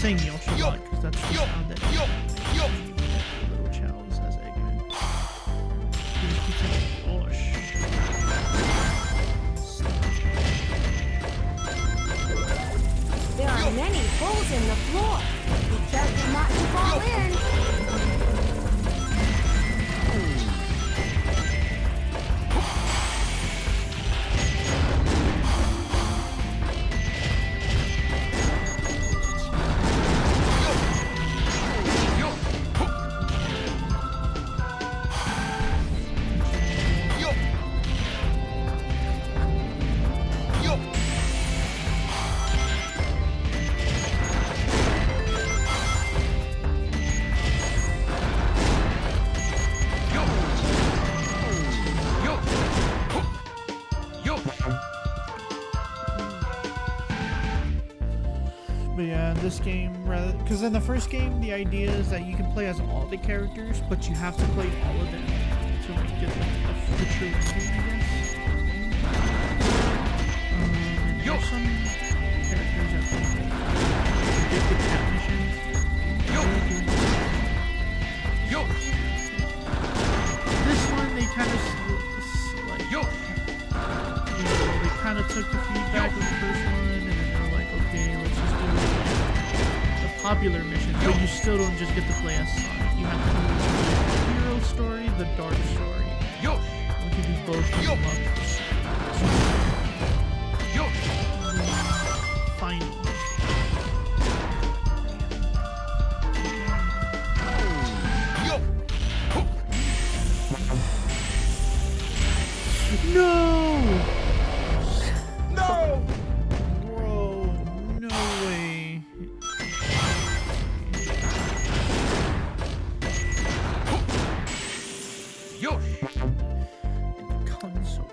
saying Yoshi a lot because that's the sound that little Chows as Eggman. He just keeps saying Yosh. There are many holes in the floor. Be careful not to fall in. this game, rather, because in the first game, the idea is that you can play as all the characters, but you have to play all of them to like get the true ending, I guess. There's some characters that play like the cat missions. This one, they kind of like, they kind of took the feedback of the first one, and then they're like, okay, let's just do the popular missions, but you still don't just get to play as Sonic. You have to do the hero story, the dark story. We can do both of them up. Finding. No! No! Bro, no way. Console.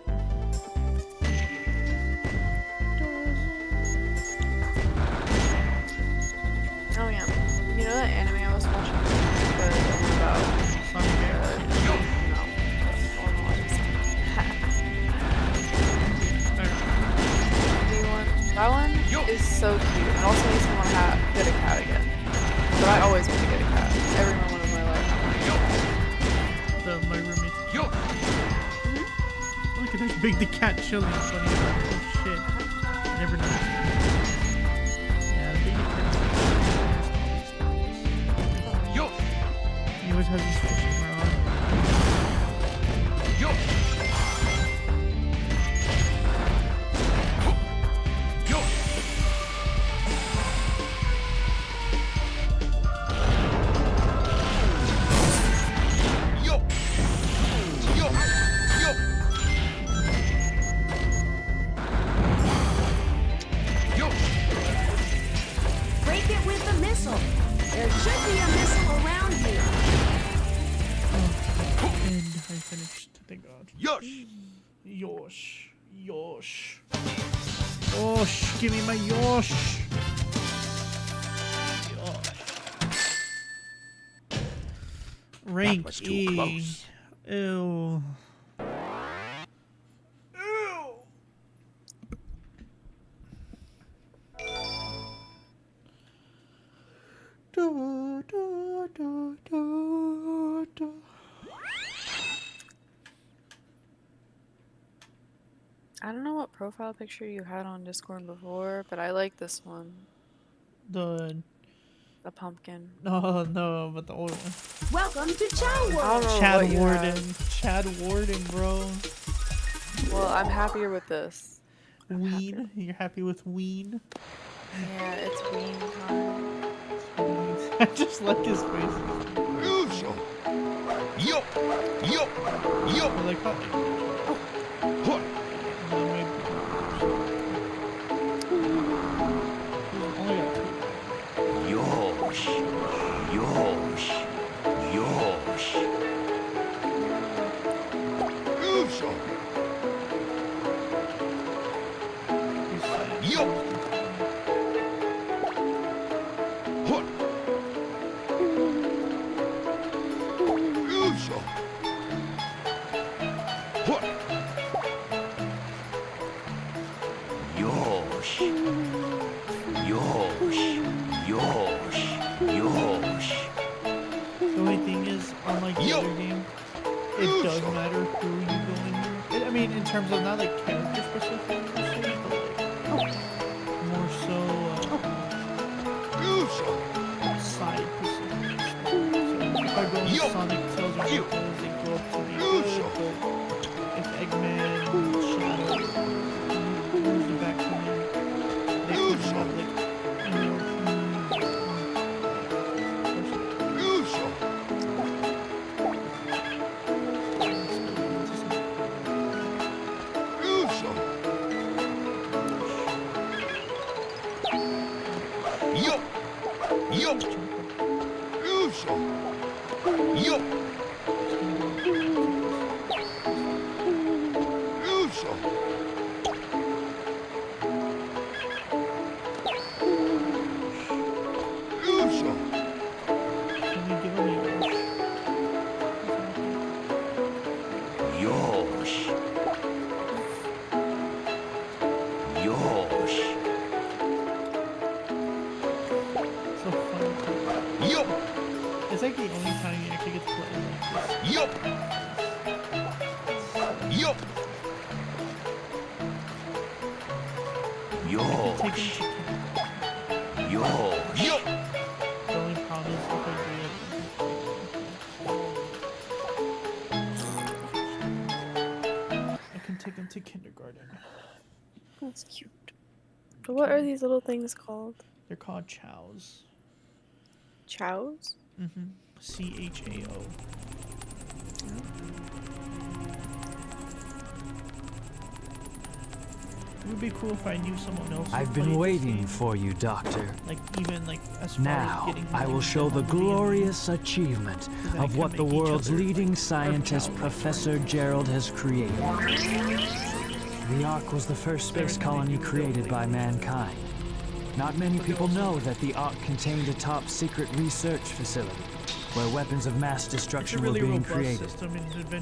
Oh yeah. You know that anime I was watching? The one about Sonic X. no, that's the one I was That one is so cute. It also makes me want to get a cat again. But I always want to get a cat. Every moment of my life I want to get a cat. My roommate. Look at this big the cat chilling. It's funny. Oh shit. I never noticed. Yeah, the big the cat. He always has his fishing rod. Break it with the missile. There should be a missile around here. And I finished. Thank God. Yosh! Yosh, give me my Yosh! Rank was too E. close. Ew. I don't know what profile picture you had on Discord before, but I like this one. The pumpkin. no, but the old one. Welcome to Chow World. I don't know Chad what you Warden. have. Chad Warden, bro. Well, I'm happier with this. Ween. You're happy with Ween? Yeah, it's ween time. I just like his face. Yo! I like how. Only got two. Yosh! The only thing is, unlike the other game, it does matter who you go in here. I mean, in terms of not like character specific, per se, but like more so side specific. So if I go in Sonic Tails or Knuckles, they go up to the good, but if Eggman, Shadow, moves the back from him, they put him up like, you know, It's like the only time you actually get to play like this. Yup. Yup. Take Yosh. them to Yosh. Yup. the only problem is if I can take them to kindergarten. That's cute. What are these little things called? They're called chows. Chows? Mm-hmm. CHAO. It would be cool if I knew someone else. who I've been played this waiting game. for you, Doctor. Like even like as far Now, as getting. I will show the glorious achievement of what the world's leading scientist, Professor Gerald, has created. The Ark was the first space colony created by mankind. Not many people know that the Ark contained a top-secret research facility where weapons of mass destruction were being created.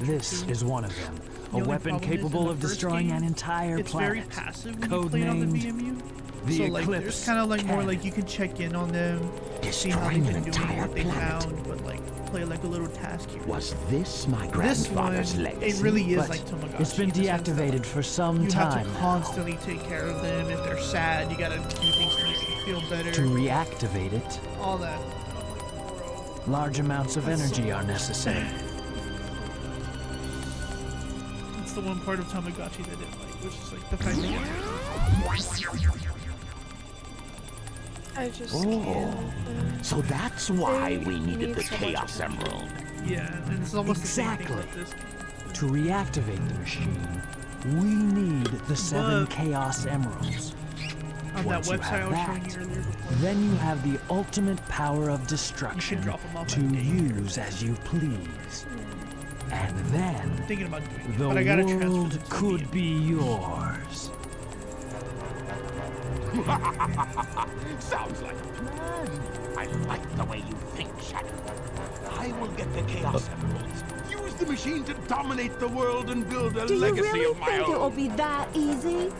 This is one of them. A weapon capable of destroying an entire It's very planet. passive when you play it on the VMU. The So like there's Eclipse kind of like more cannon. like you can check in on them, see how they Destroying can an do entire what they planet. found, but like play like a little task here. Was this my This one, grandfather's legacy? it really is But like Tamagotchi. it's been in the sense that, deactivated for some you have time to now. constantly take care of them. If they're sad, you gotta do things to make them feel better. To reactivate it, All that. large amounts of That's energy so- are necessary. It's the one part of Tamagotchi that I didn't like, which is like the fact that I just Oh, can't. so that's why They we needed need the so much Chaos energy. Emerald. yeah, and it's almost Exactly. the same thing with this. To reactivate the machine, we need the 7 But- Chaos Emeralds. On that Once you website I have was showing that, you earlier before. then you have the ultimate power of destruction drop 'em off to at daycare. use as you please. And then I'm thinking about doing it, the but I gotta transfer world it to could VM. be yours. Sounds like a plan. I like the way you think, Shadow. I will get the Chaos Emeralds. Use the machine to dominate the world and build a Do you legacy really of my think it will own. be that easy?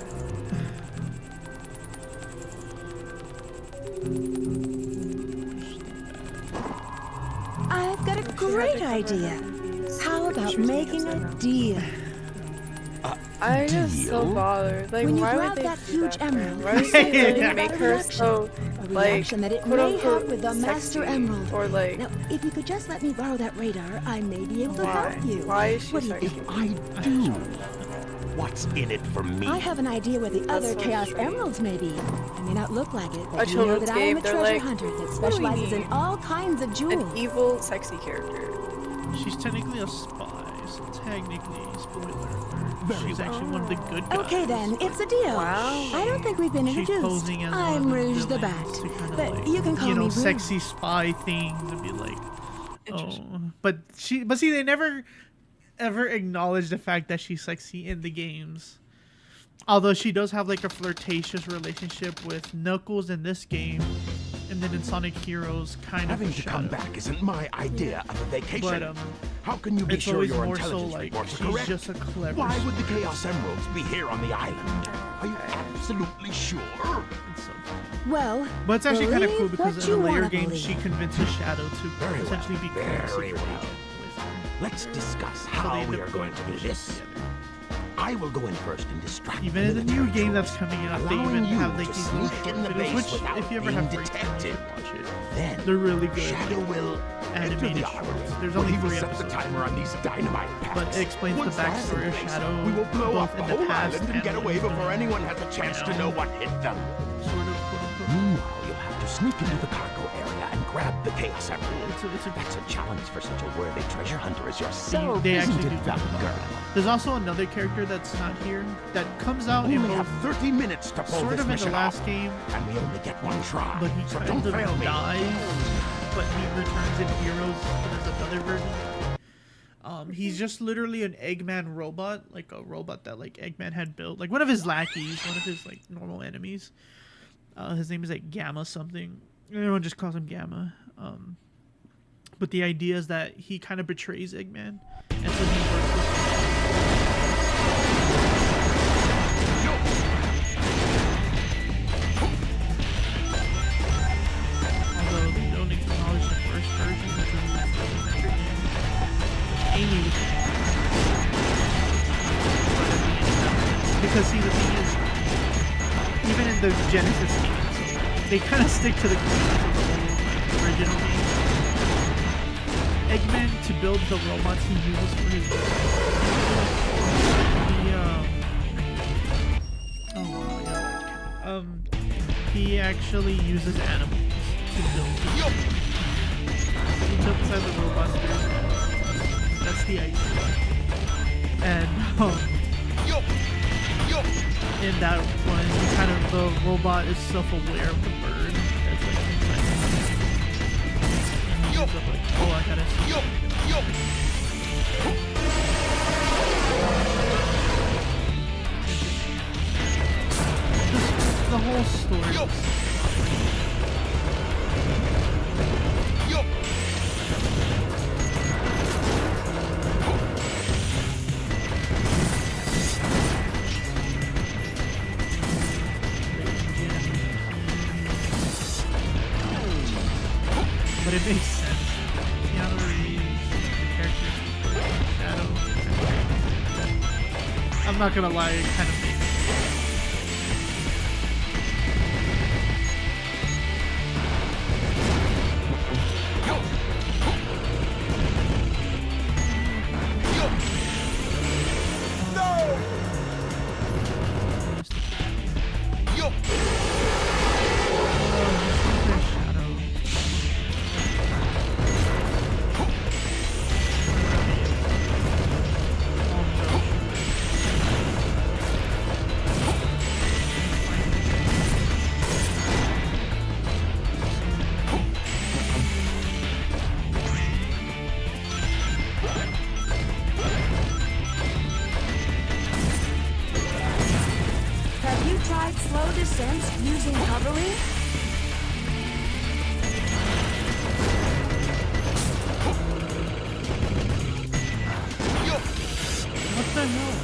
I've got a great idea. How about making a deal? I just so Deal? bothered. Like, When you why grab would they that do huge that for him? emerald, Why would they Yeah. like, make her so, A like, reaction that it quote may unquote, have with the Master sexy? Emerald. Or like, Now, if you could just let me borrow that radar, I may be able to why? help you. Why is she What do you sexy? think? I do. What's in it for me? I have an idea where the other so Chaos strange. Emeralds may be. I may not look like it, A but you know children's that I am game, a they're treasure like, hunter that "What do we specializes in need?" all kinds of An jewels. evil, sexy character. She's technically a spy, so technically, spoiler alert, she's well. actually one of the good guys. Okay then, it's a deal. Wow. I don't think we've been She's introduced. posing as one I'm of the Rouge the villains Bat, to kinda but like, you can call me Rouge. sexy spy things and be like, Interesting. oh, but see, they never ever acknowledge the fact that she's sexy in the games. Although she does have like a flirtatious relationship with Knuckles in this game, and then in Sonic Heroes, kind Having of to come back isn't my idea of a vacation. But How can you be it's sure always your more so intelligence like reports are she's correct? just a clever. Why would the spy. Chaos Emeralds be here on the island? Are you absolutely sure? It's so Well, But it's actually kind of cool believe because what in you the later wanna games, believe. she convinces Shadow to Very well, essentially become a very secret well. agent with her. Let's discuss So how they end we up are going to do missions this. together. I will go in first and distract Even in the new military game that's troops, coming out, they allowing even you have like to these little sneak short in the videos, base which without if you ever being have free time, detected. watch it. Then They're really good. Shadow will enter animated the shorts. island. There's where only he will 3 set the episodes. timer on these dynamite packs. But it explains Once the that's in backstory of place, Shadow, we will blow both up the in the whole past island and get and away in the before anyone has a chance to now. know what hit them. Sort of, quote unquote. Meanwhile, you'll have to sneak into the cargo area and grab the Chaos Emerald. It's a That's a challenge for such a worthy treasure hunter as yourself, they isn't actually it, do talk young about girl? that. There's also another character that's not here that comes out We in only both, have 30 minutes to pull sort this of in the mission last off, game, and we only get one try. but he so kind don't of fail me. dies. But he returns in Heroes, but there's another version. He's just literally an Eggman robot, like a robot that like Eggman had built, like one of his lackeys, one of his like normal enemies. His name is like Gamma something. Everyone just calls him Gamma. But the idea is that he kind of betrays Eggman, and so he works with. Although they don't acknowledge the first version, which was Amy was because see the thing is, even in the Genesis games, they kind of stick to the concept of the old original game. Eggman, to build the robots he uses for his he actually uses animals to build his he jumps out the robots. That's the idea. And in that one, he kind of the robot is self-aware of the bird. That's like like, oh, I gotta see. The whole story. But it makes sense. Keanu Reeves, the character Shadow. I'm not gonna lie, it kind of makes sense. Using hovering? What the hell?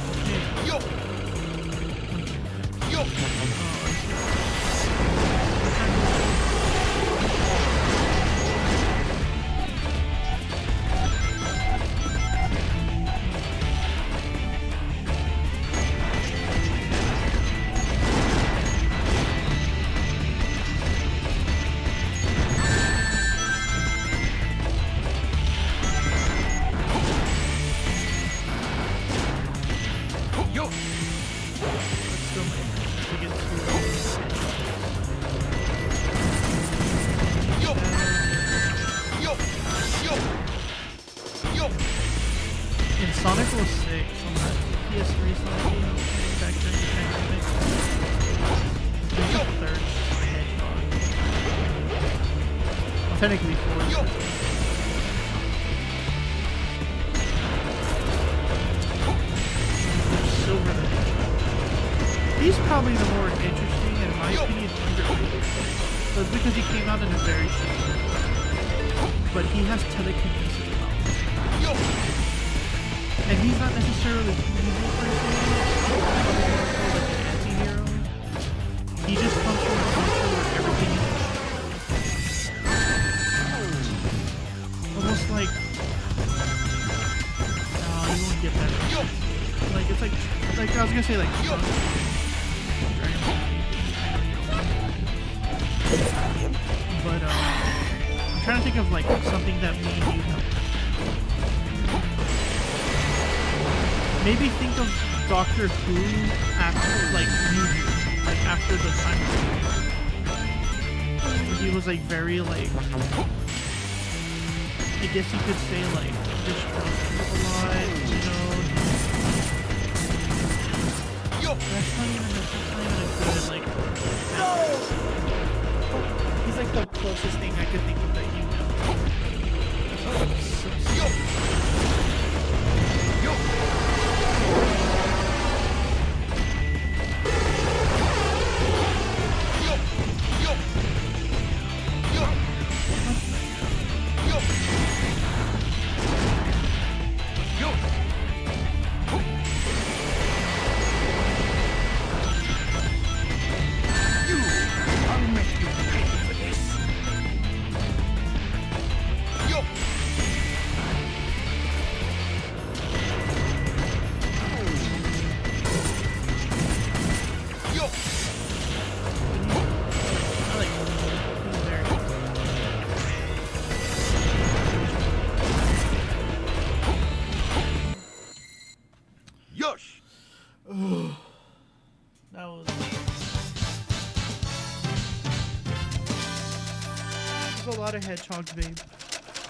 In Sonic 06, on the PS3 Sonic game, back then, there's a third hedgehog. Well, technically four. Silver the Hedgehog. He's probably the more interesting, and in my opinion, underrated. So it's because he came out in a very short time. But he has telekinesis powers. And he's not necessarily evil per se, like an anti-hero. He just comes from a culture where everything is almost like, oh, you won't get that. Like, it's like I was gonna say, like, but I'm trying to think of like something that me and you have. Maybe think of Doctor Who after, like, like after the time. He was like very like, I guess you could say like distrustful a lot, you know. That's not even a good like. He's like the closest thing I could think of that you lot of hedgehogs, babe.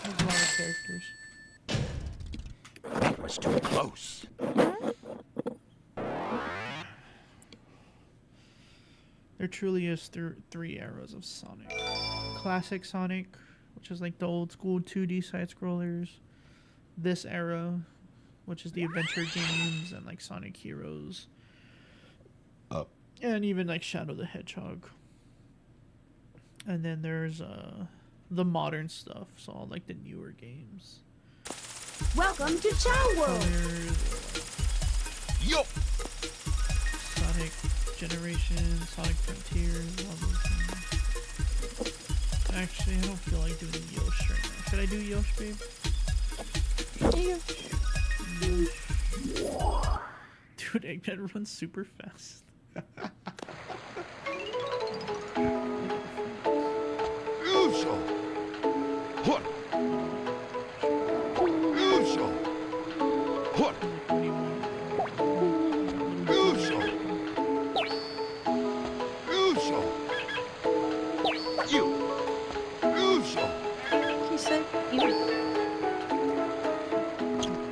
There's a lot of characters. That was too close. There truly is three eras of Sonic. Classic Sonic, which is like the old school 2D side scrollers. This era, which is the adventure games and like Sonic Heroes. And even like Shadow the Hedgehog. And then there's the modern stuff, so all like the newer games. Welcome to Chow World. Yo! Sonic Generations, Sonic Frontiers, all those things. Actually, I don't feel like doing Yosh right now. Should I do Yosh, babe? Dude, Eggman runs super fast. Uso! What? Uso! What? Uso! Uso! You! Uso! He said you.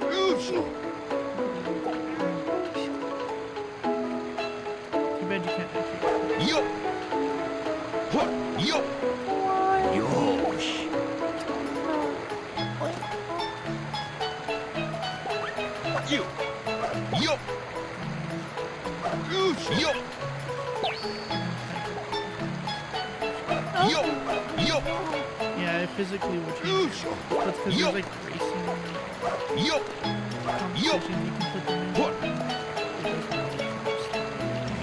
Uso! Too bad you can't actually. Yo! What? Yo! Yosh! You! Yo! Uso! Yo! Yo! Yo! Yeah, it physically will change. Uso! That's because Yo! there's like racing Yo! Yo! competitions you can put them in. What?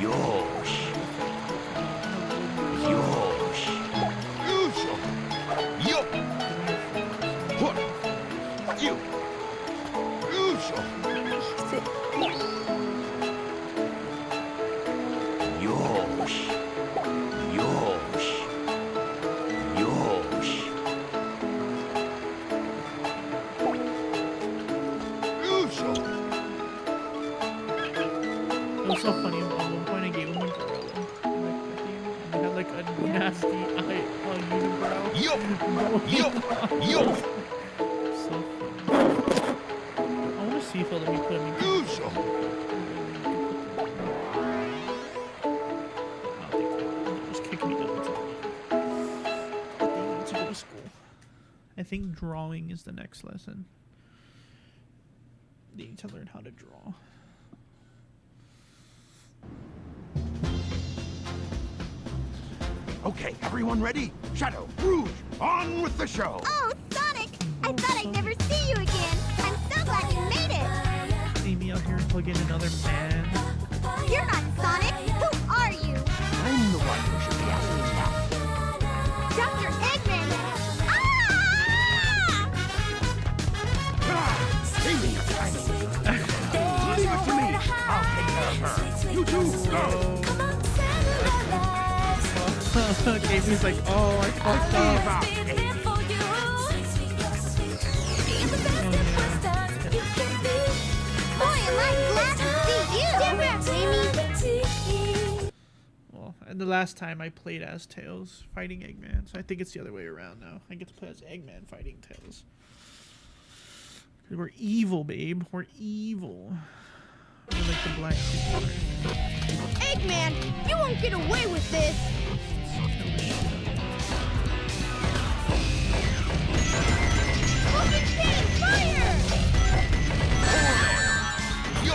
Yosh! Yosh! Uso! Yo! What? You! Uso! Yosh! Yosh! Yosh! Uso! It was so funny. At one point, I gave him a gorilla. And he had like a nasty eye unibrow. Yo! Yo! Yo! So funny. I want to see if he'll let me put him in. Uso! Just kick me down to I need to go to school. I think drawing is the next lesson. They need to learn how to draw. Okay, everyone ready? Shadow, Rouge, on with the show! Oh, Sonic! I thought I'd never see you again. I'm so glad you made it. See me out here plugging another man. You're not Sonic. Who are you? I'm the one who should be asking that. Dr. Eggman. Ah! Leave me, Leave it to me! I'll take care of her. You two, go! Casey's like, oh, I fucked up. Boy, am I glad to see you! Amy! Well, and the last time I played as Tails fighting Eggman, so I think it's the other way around now. I get to play as Eggman fighting Tails. We're evil, babe. We're evil. We're like the black people. Eggman, you won't get away with this. Fucking chain, fire! Yo!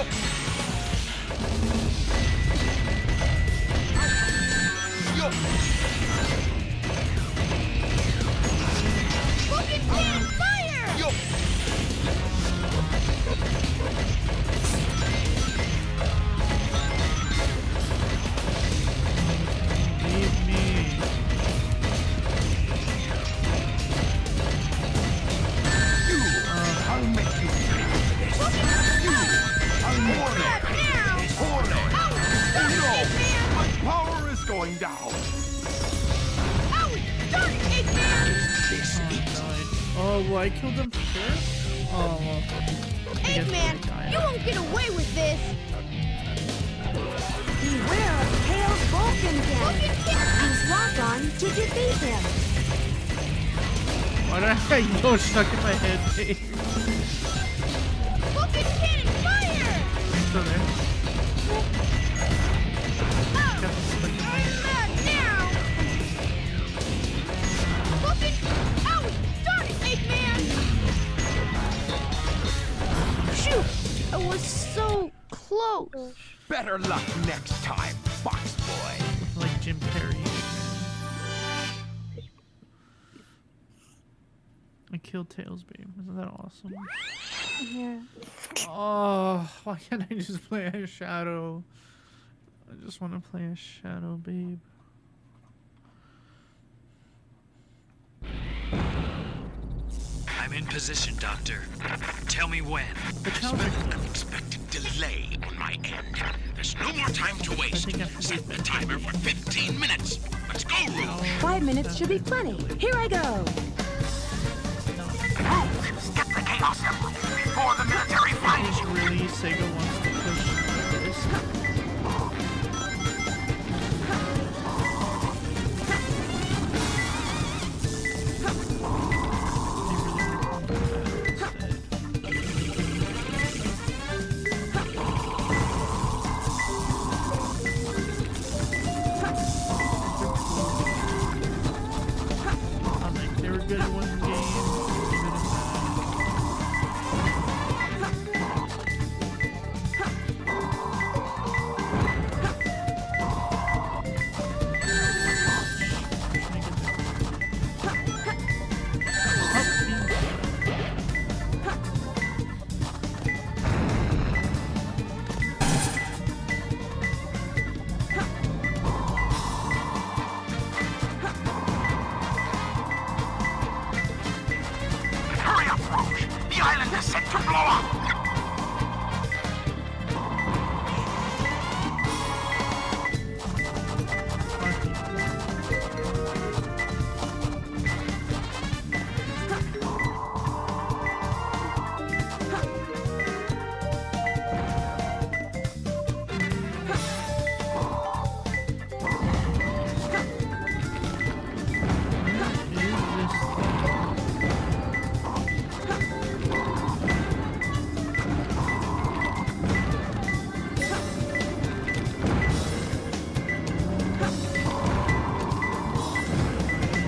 Yo! Fucking chain, fire! Yo! Leave me. I'll make you pay for this. I'm warning. Warning. Oh no! My power is going down. Oh, darn Eggman! This is Oh, well, I killed him first? Oh, well. I guess Eggman, we're gonna die. you won't get away with this. Beware of Tails Vulcan Cannon. Use lock-on to defeat him. Why did I get yo stuck in my head? Babe? Fucking cannon fire! Still there? Got stuck in my head. Mad now! Fucking ow! Darn it, Eggman! Shoot! I was so close. Better luck next time, Fox Boy. Like Jim Carrey. I killed Tails, babe. Isn't that awesome? Yeah. Oh, why can't I just play a Shadow? I just want to play a Shadow, babe. I'm in position, Doctor. Tell me when. There's been an unexpected delay on my end. There's no more time to waste. Set the timer for 15 minutes. Let's go, Rouge. 5 minutes should be plenty. Here I go. Rouge, get the Chaos Emerald before the military finds you. Really, Sega wants to push this. They were good at one game. Hurry up, Rouge. The island is set to blow up.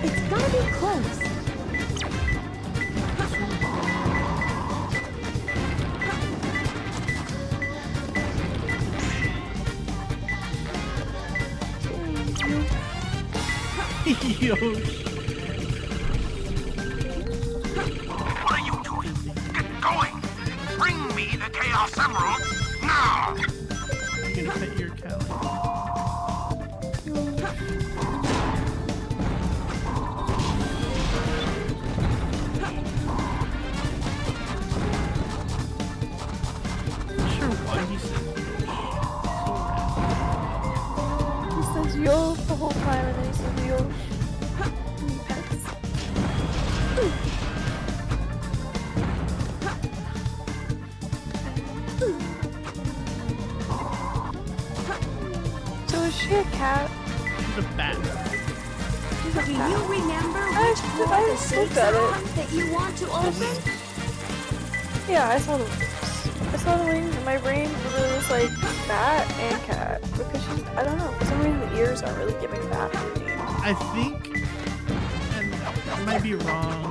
It's gotta be close. Yo, What are you doing? Get going. Bring me the Chaos Emerald now. I'm gonna pet your cow. Not sure why he said He says yo the whole time and then he says yo. He pets. So is she a cat? she's a bat. She's a Do cat. you remember I- which floor I the looked safes at are it. on that you want to open? Yeah, I saw the wings. I saw the wings and my brain really was like bat and cat. Because she's, I don't know, for some reason the ears aren't really giving bat to me. I think, and I might be wrong. Right?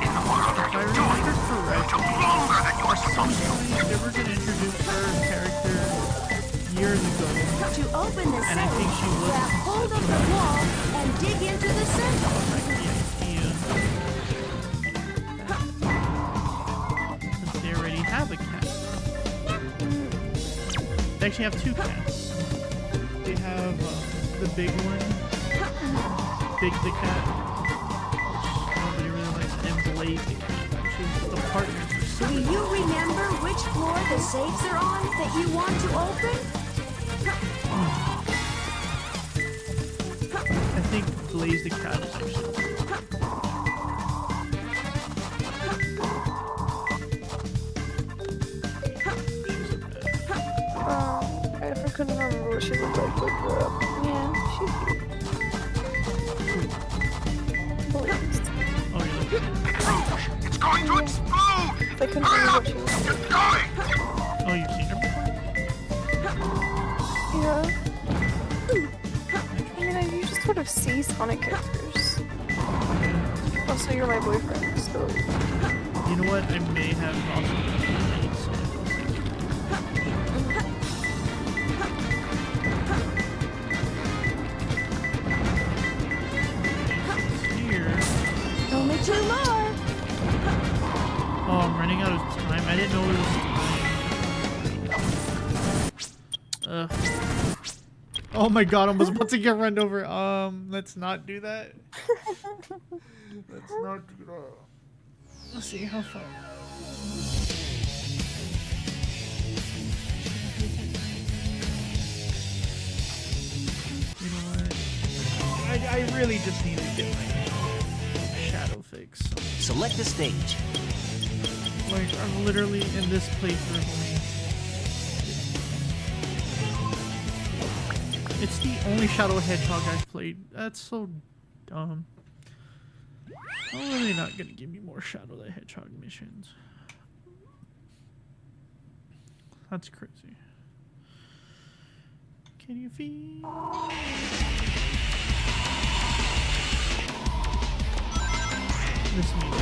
If I remember correctly, Longer than you were supposed to. they were gonna introduce her character years ago, To open the and I think safe, she was grab hold of the wall and dig into the center. like the idea. Since they already have a cat. They actually have two cats. They have the big one, Big the cat, which nobody really likes, and Blaze the cat, which is the partner for Do Cetra. you remember which floor the safes are on that you want to open? I think Blaze the cat is actually. She's a bad. I couldn't remember what she looked like before. Yeah, she's cute. Blaze. going to explode! I couldn't remember what she was. Get going! Oh, you've seen her before? Yeah. I mean, you just sort of see Sonic characters. Also, you're my boyfriend, so. You know what? I may have also seen Sonic. Here. Only 2 more. Oh, I'm running out of time. I didn't know it was time. Ugh. Oh my god, I was about to get run over. Let's not do that. Let's not do that. Let's see how far. You know what? I really just need to get my shadow fix. Select the stage. Like, I'm literally in this playthrough only. It's the only Shadow Hedgehog I've played. That's so dumb. How are they not gonna give me more Shadow the Hedgehog missions? That's crazy. Can you feel? This means.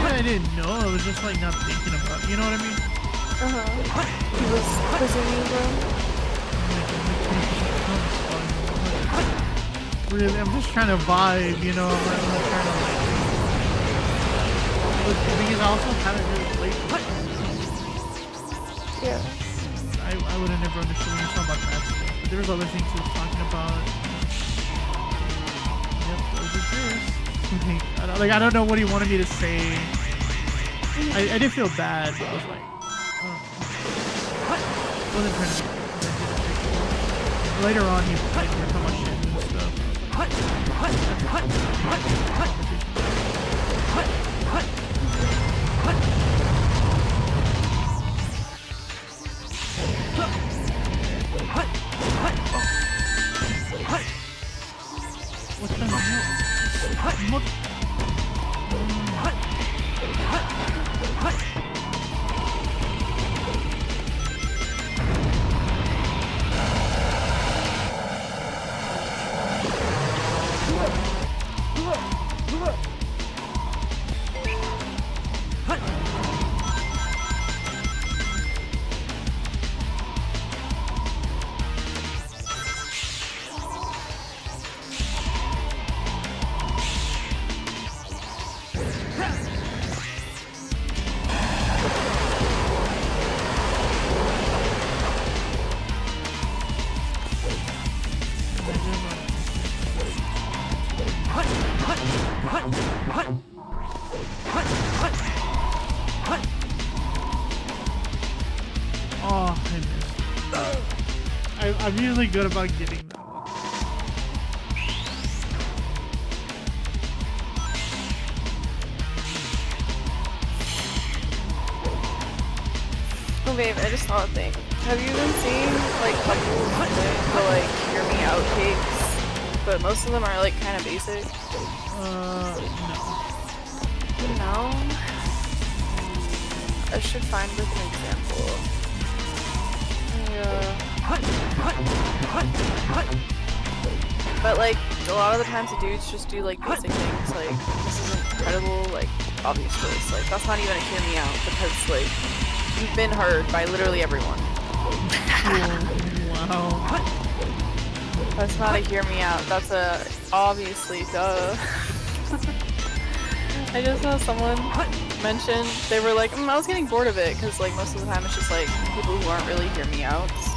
I didn't know. I was just like not thinking about it. You know what I mean? He was quizzing you, bro. Really, I'm just trying to vibe, you know. I'm not trying to like. But the thing is, I also haven't really played. Yeah. I would have never understood when you were talking about that stuff. But there was other things he was talking about. Yep, those exist. I don't know what he wanted me to say. I did feel bad, but I was like, I wasn't trying to be. Later on, he was like, we're talking about shit and stuff. What the hell? Oh, I missed. I'm usually good about getting that one. Oh babe, I just saw a thing. Have you been seeing like couples the like hear me out cakes? But most of them are like kind of basic. No. No? I should find like an example. Yeah. But like a lot of the times the dudes just do like basic things like this is incredible, like obvious choice. Like that's not even a hear me out because like you've been heard by literally everyone. Wow. That's not a hear me out. That's a obviously duh. I just saw someone mention they were like, I was getting bored of it because like most of the time it's just like people who aren't really hear me outs.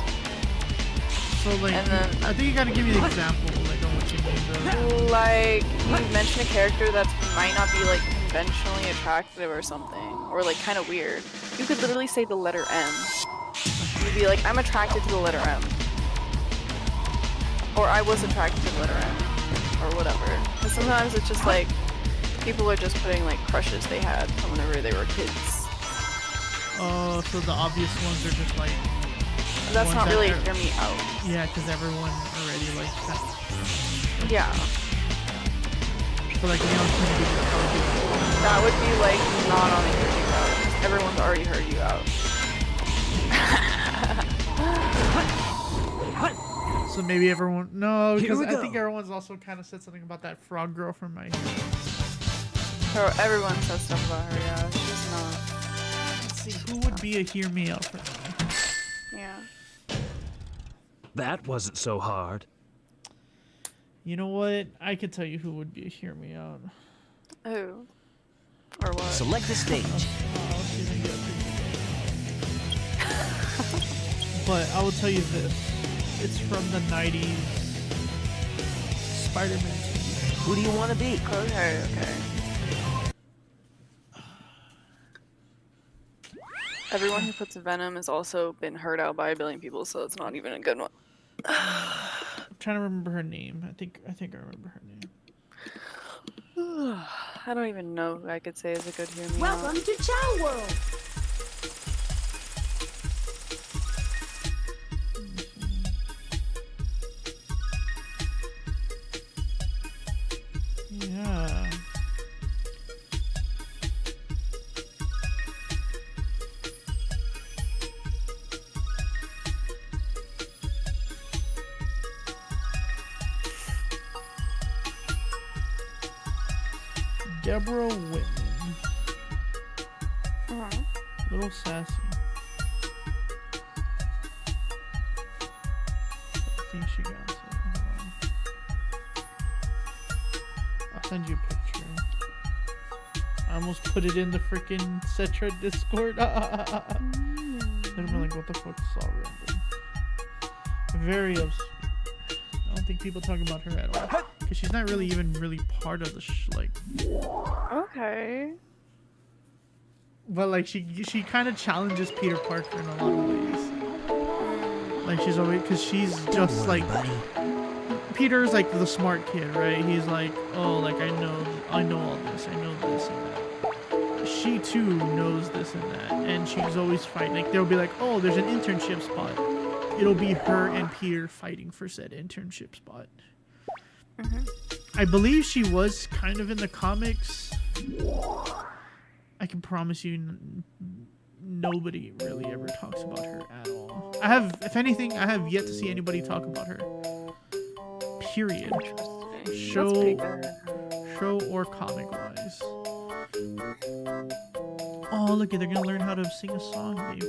So like, and then I think you gotta give me an example, like on what you mean though. Like you mention a character that might not be like conventionally attractive or something, or or like kind of weird. You could literally say the letter M. You'd be like, I'm attracted to the letter M. Or I was attracted to the letter M. Or whatever. Because sometimes it's just like, people are just putting like crushes they had from whenever they were kids. Oh, so the obvious ones are just like... That's not really hear me out. Yeah, because everyone already likes that. Yeah. So like, that would be like not on a hear you out. Because everyone's already heard you out. So maybe everyone... No, because I think everyone's also kind of said something about that frog girl from My Hero. Bro, everyone says stuff about her, yeah. She's not. Let's see, who would be a hear me out for me? Yeah. That wasn't so hard. You know what? I could tell you who would be a hear me out. Who? Or what? Select the stage. But I will tell you this. It's from the 90s Spider-Man TV. Who do you want to be? Okay, okay. Everyone who puts Venom has also been heard out by a billion people, so it's not even a good one. I'm trying to remember her name. I think I remember her name. I don't even know who I could say is a good hear me Welcome to Chow World. Yeah. Deborah Whitman. Little sassy. I think she got it. I'll send you a picture. I almost put it in the freaking Cetra Discord. I'm like, what the fuck is all random? Very upset. I don't think people talk about her at all. Because she's not really even part of the like. Okay. But like she kind of challenges Peter Parker in a lot of ways. Like she's always, because she's just like, Peter's like the smart kid, right? He's like, oh, like I know all this, I know this and that. She too knows this and that, and she's always fighting. Like there'll be like, oh, there's an internship spot. It'll be her and Peter fighting for said internship spot. I believe she was kind of in the comics. I can promise you nobody really ever talks about her at all. If anything, I have yet to see anybody talk about her. Period. Show or comic wise. Oh, look, they're gonna learn how to sing a song, baby.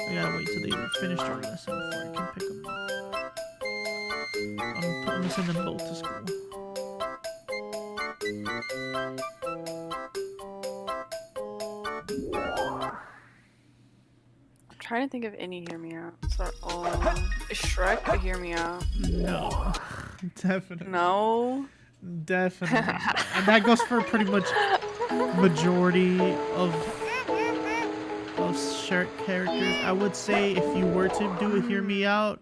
I gotta wait till they finish their lesson before I can pick them up. I'm gonna send them both to school. I'm trying to think of any hear me out. Is Shrek a hear me out? No. Definitely. No? Definitely. And that goes for pretty much majority of Shrek characters. I would say if you were to do a hear me out,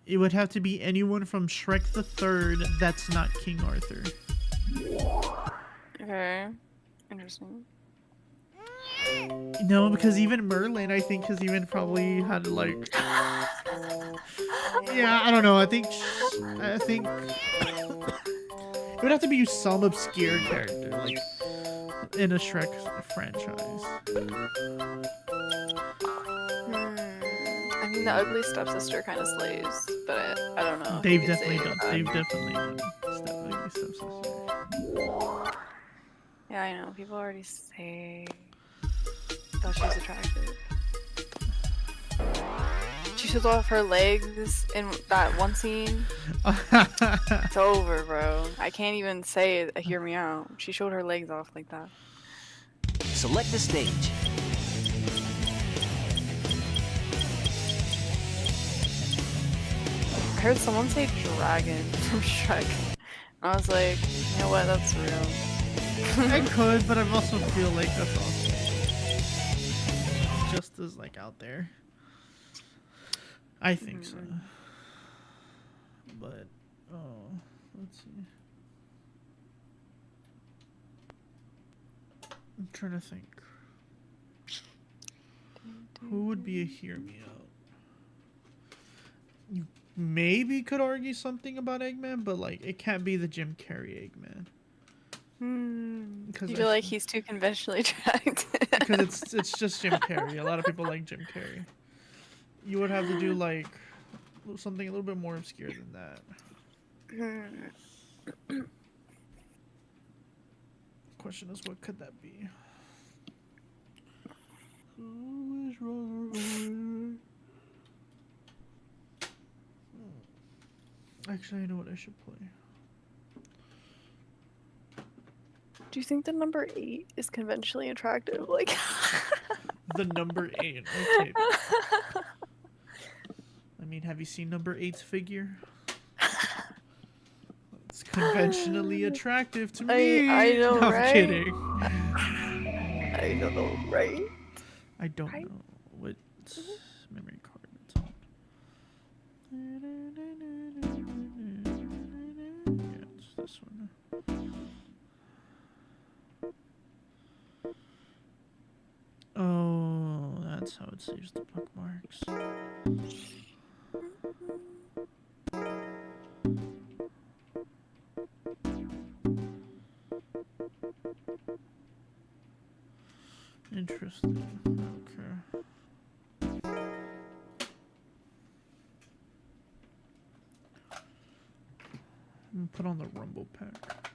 it would have to be anyone from Shrek the Third that's not King Arthur. Okay. Interesting. No, because even Merlin, I think, has even probably had like... Yeah, I don't know. I think it would have to be some obscure character, like in a Shrek franchise. I mean, the ugly stepsister kind of slays, but I don't know. They've definitely done ugly stepsister. Yeah, I know. People already say that she's attractive. She shows off her legs in that one scene. It's over, bro. I can't even say it, hear me out. She showed her legs off like that. Select the stage. I heard someone say dragon from Shrek. I was like, you know what, that's real. I could, but I also feel like that's also just as like out there. I think so. But let's see. I'm trying to think. Who would be a hear me out? You maybe could argue something about Eggman, but like it can't be the Jim Carrey Eggman. You feel like he's too conventionally attractive. Because it's just Jim Carrey. A lot of people like Jim Carrey. You would have to do like something a little bit more obscure than that. Question is, what could that be? Who is wrong? Actually, I know what I should play. Do you think the number 8 is conventionally attractive? Like the number 8. Okay. I mean, have you seen number 8's figure? It's conventionally attractive to me. I know, no, right? I'm kidding. I know, right? I don't know what memory card it's on. Yeah, it's this one. Oh, that's how it saves the bookmarks. Interesting. Okay. Put on the Rumble pack.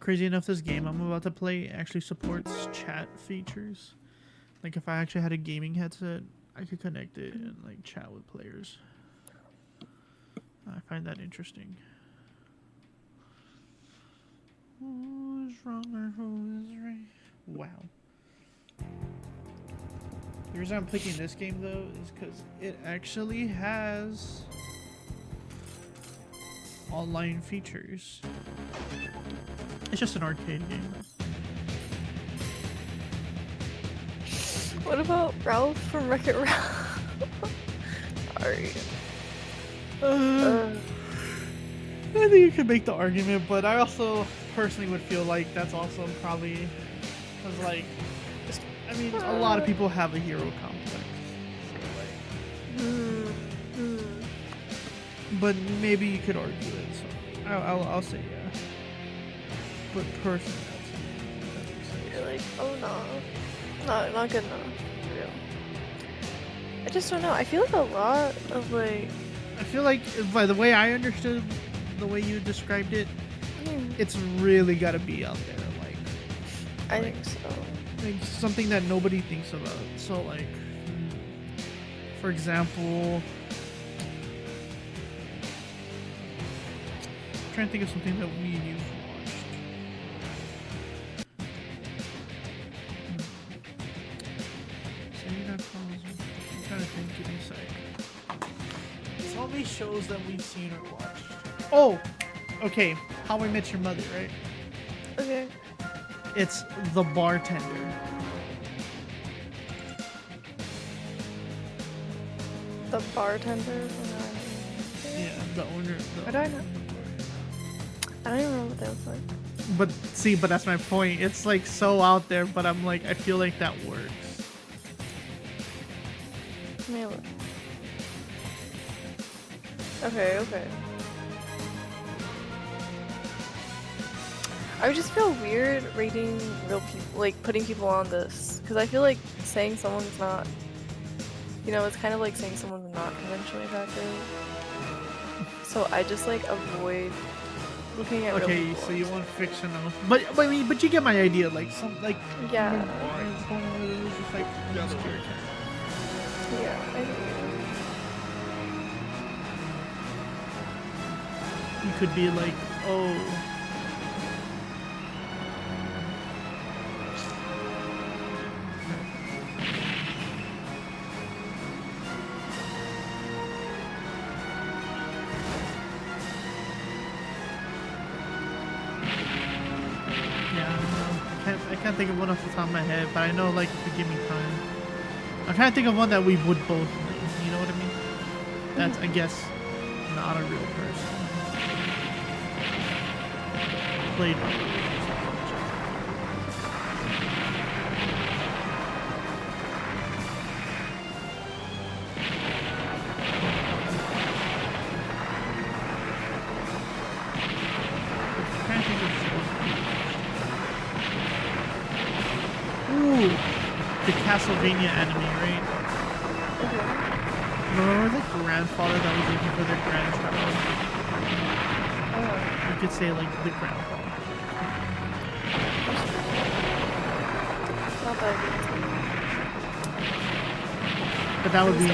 Crazy enough, this game I'm about to play actually supports chat features. Like if I actually had a gaming headset, I could connect it and like chat with players. I find that interesting. Who is wrong or who is right? Wow. The reason I'm picking this game though is because it actually has online features. It's just an arcade game. What about Ralph from Wreck-It Ralph? Sorry. I think you could make the argument, but I also personally would feel like that's also probably because, like, I mean, a lot of people have a hero complex. So, like, but maybe you could argue it. So I'll say yeah. But personally, you're like, oh no, not good enough. For real. I just don't know. I feel like a lot of like. I feel like by the way I understood the way you described it, it's really got to be out there. Like, I think so. Like something that nobody thinks about. So like, for example, I'm trying to think of something that we and you watched. I'm trying to think. Give me a sec. Tell me shows that we've seen or watched. Oh, okay. How I Met Your Mother, right? Okay. It's The Bartender. The bartender. Yeah, the owner. How do I know? I don't even know what that was like. But see, but that's my point. It's like so out there, but I'm like, I feel like that works. Let me look. Okay. I would just feel weird rating real people, like putting people on this, because I feel like saying someone's not, you know, it's kind of like saying someone's not conventionally attractive. So I just like avoid looking at. Okay, real so you want fictional, but I mean, but you get my idea. Like some, like yeah. It's just like obscure. Yeah, I do. You could be like, oh. can't think of one off the top of my head, but I know, like, if you give me time. I'm trying to think of one that we would both know. You know what I mean? That's, I guess, not a real person. Played by a real person. Ooh, the Castlevania enemy, right? Remember the grandfather that was looking for their grandchild? You could say like the grandfather. Not that But that would be.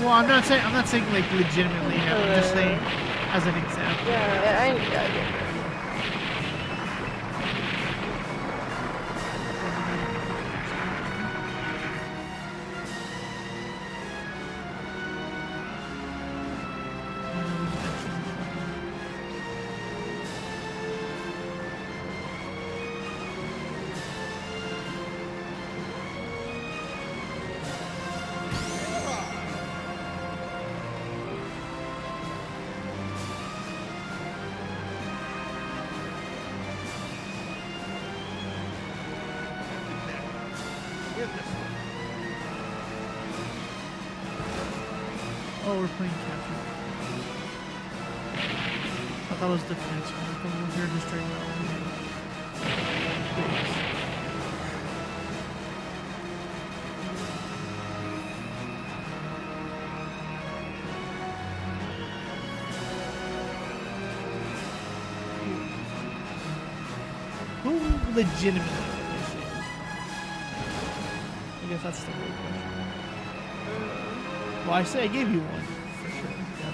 Well, I'm not saying like legitimately. I'm just saying as an example. Yeah, I get it. Oh, we're playing capture. I thought it was defense. I thought we were here just straight Who legitimately? I guess that's the real question. Well, I say I gave you one, for sure. Yeah.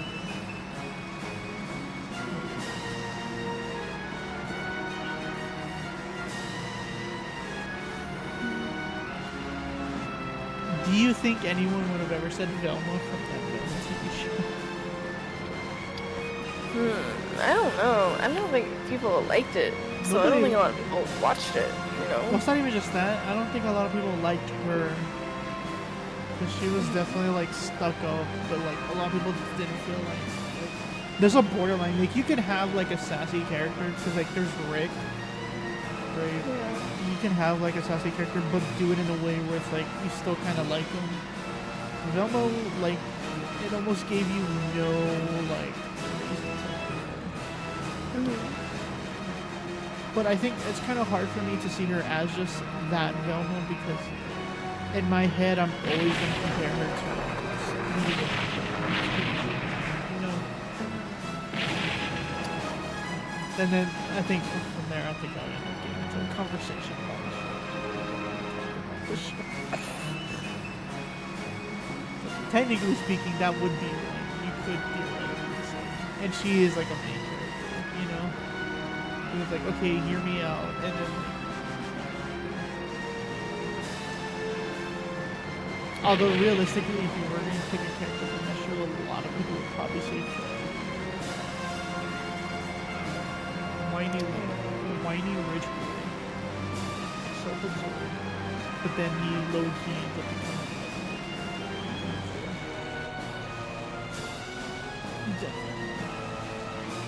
Do you think anyone would have ever said Velma from that Velma TV show? I don't know. I don't think people liked it, so I don't think a lot of people watched it, you know? Well, it's not even just that. I don't think a lot of people liked her. Because she was definitely like stuck up, but like a lot of people didn't feel like there's a borderline. Like you could have like a sassy character, because like there's Rick, right? Yeah. You can have like a sassy character, but do it in a way where it's like you still kind of like him. Velma, like it almost gave you no like reason to. But I think it's kind of hard for me to see her as just that Velma, because in my head, I'm always going to compare her to, you know. And then I think from there, I think I'll end up getting into a conversation about the show. Technically speaking, that would be like, you could theoretically say. And she is like a main character, you know. It was like, okay, hear me out, and then although realistically, if you were going to pick a character from that show, a lot of people would probably say whiny rich boy, self-absorbed, but then he low-key ends up becoming definitely.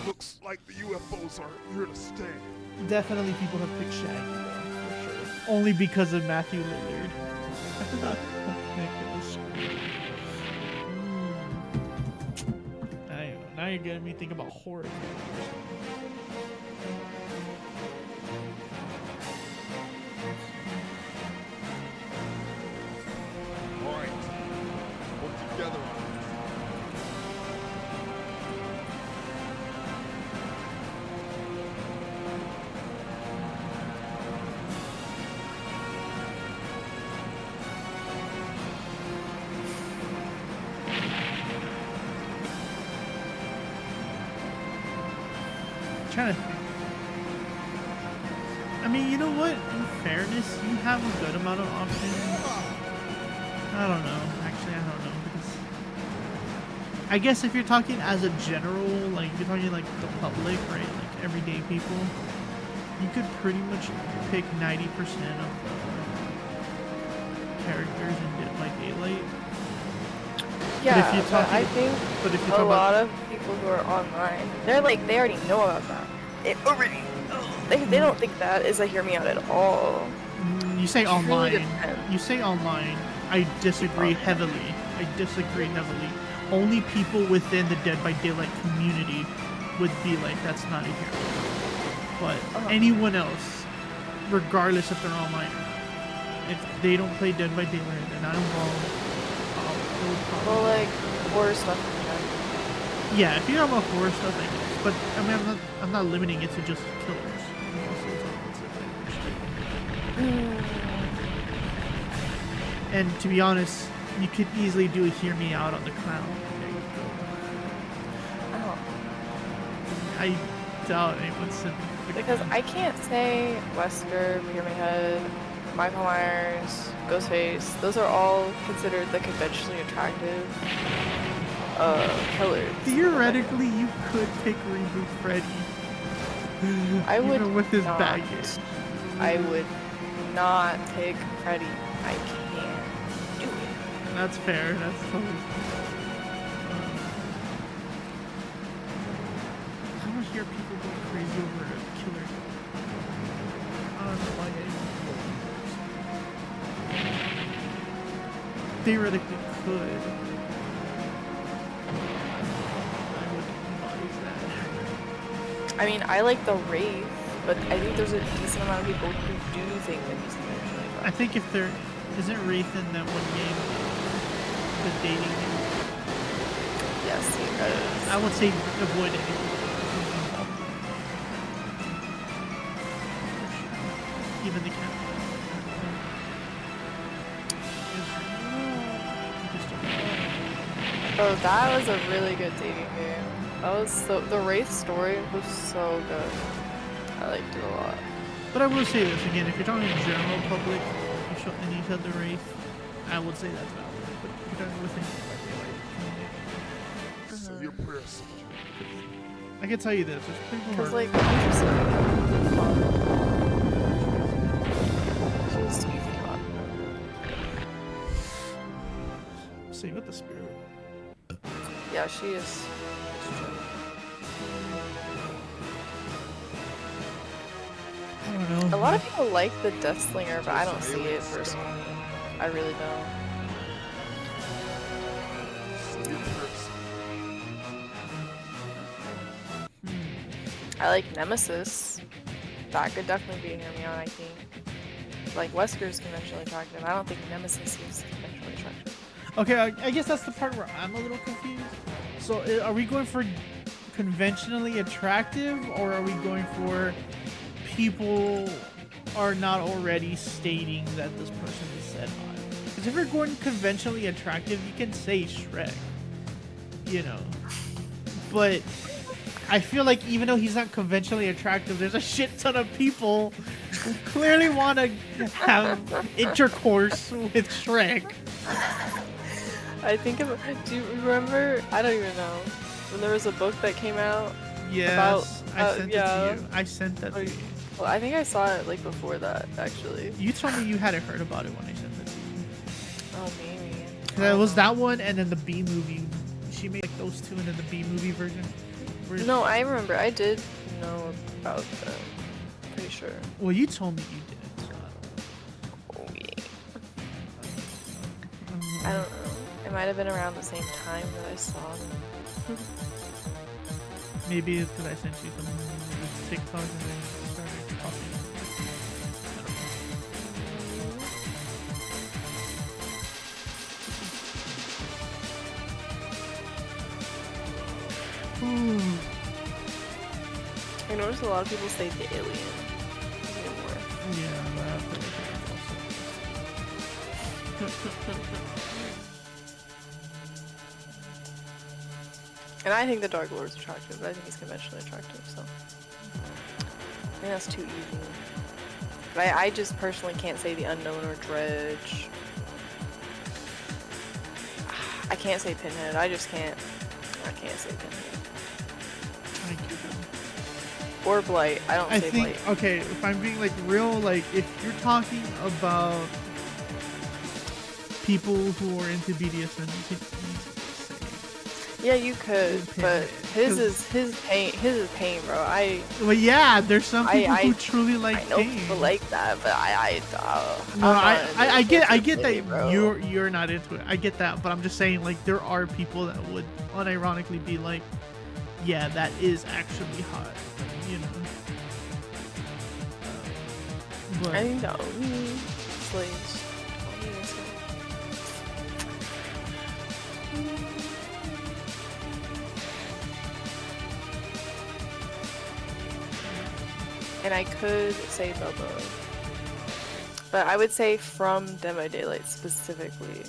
Looks like the UFOs are here to stay. Definitely, people have picked Shaggy though, for sure. Only because of Matthew Lillard. Now you're getting me think about horror. All right, work together on it. Trying to think. I mean, you know what? In fairness, you have a good amount of options. I don't know. Actually, I don't know, because I guess if you're talking as a general, like you're talking like the public, right? Like everyday people, you could pretty much pick 90% of the characters in Dead by Daylight. Yeah, if you talk, I think but if you a talk lot about, of people who are online, they're like, they already know about that. They don't think that is a hear me out at all. you say It really online. depends. You say online. I disagree heavily. Only people within the Dead by Daylight community would be like, that's not a hero. But anyone else, regardless if they're online, if they don't play Dead by Daylight, they're not involved. Well, like horror stuff. Yeah, if you're talking about horror stuff, I guess. But I mean, I'm not limiting it to just killers. And to be honest, you could easily do a hear me out on the clown. There you go. Oh. I doubt anyone's sent the Because clown. I can't say Wesker, Pyramid Head, Michael Myers, Ghostface. Those are all considered the conventionally attractive killers. Theoretically, you could pick Reboot Freddy. I would even with his not. baggage. I would not pick Freddy. I can't do it. That's fair. That's totally fair. I don't hear people go crazy over a killer. I don't know why anyone theoretically could. I would advise that. I mean, I like the Wraith, but I think there's a decent amount of people who do think that he's conventionally attractive. I think if there isn't Wraith in that one game, the dating game. Yes, he is. I would say avoid anything. Even the cat. Oh, that was a really good dating game. That was so. The Wraith story was so good. I liked it a lot. But I will say this again: if you're talking in general public, and you said the Wraith, I would say that's valid. But if you're talking within Say your prayers. I can tell you this: it's pretty Because hard. like, she's easy fun. Same with the spirit. Yeah, she is. I don't know. A lot of people like the Death Slinger, but I don't see it personally. I really don't. I like Nemesis. That could definitely be a hear me out, I think. Like, Wesker's conventionally attractive. I don't think Nemesis is conventionally attractive. Okay, I guess that's the part where I'm a little confused. So, are we going for conventionally attractive, or are we going for people are not already stating that this person is set on? Because if you're going conventionally attractive, you can say Shrek, you know. But I feel like even though he's not conventionally attractive, there's a shit ton of people who clearly want to have intercourse with Shrek. I think of. Do you remember? I don't even know. When there was a book that came out. Yes, about, I sent yeah. it to you. I sent that to you. Well, I think I saw it like before that, actually. You told me you hadn't heard about it when I sent it to you. Oh, maybe. It was that one and then the B movie. She made like those two and then the B movie version. No, I remember. I did know about them. Pretty sure. Well, you told me you did. So Oh, yeah. I don't know. It might have been around the same time that I saw them. maybe it's because I sent you some TikTok and then you started talking. I noticed a lot of people say the alien. Yeah, that's And I think the Dark Lord's attractive, but I think he's conventionally attractive, so. I think that's too easy. But I just personally can't say the Unknown or Dredge. I can't say Pinhead. I just can't. I can't say Pinhead. or Blight. I don't I say think Blight. okay, if I'm being like real, like if you're talking about people who are into BDSM, you could easily say. Yeah, you could, but his is pain, bro. Well, yeah, there's some people who I truly like I know pain. people like that, but No, I get personally, that bro. you're not into it. I get that, but I'm just saying like there are people that would unironically be like, yeah, that is actually hot, you know. But I think the only slaves. And I could say Bobo. But I would say from Dead by Daylight specifically.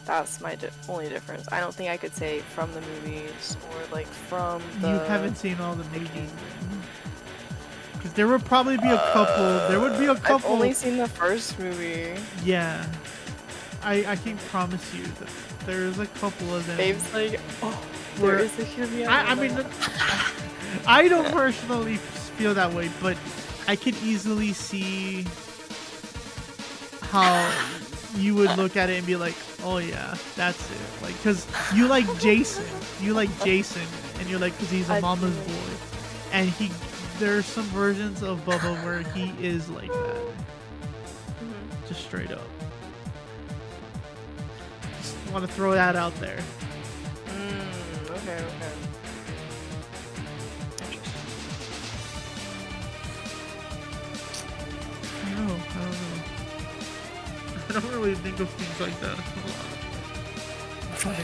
That's my only difference. I don't think I could say from the movies or like from the... You haven't seen all the movies. Because there would probably be a couple. There would be a couple. I've only seen the first movie. Yeah. I can promise you that there's a couple of them. Babe's like, oh, where, there is a human. I mean, I don't personally feel that way, but I could easily see how you would look at it and be like, oh yeah, that's it. Like, cause you like Jason, and you're like, cause he's a mama's boy, and there's some versions of Bubba where he is like that, just straight up. Just want to throw that out there. Okay. I don't know. I don't really think of things like that a lot.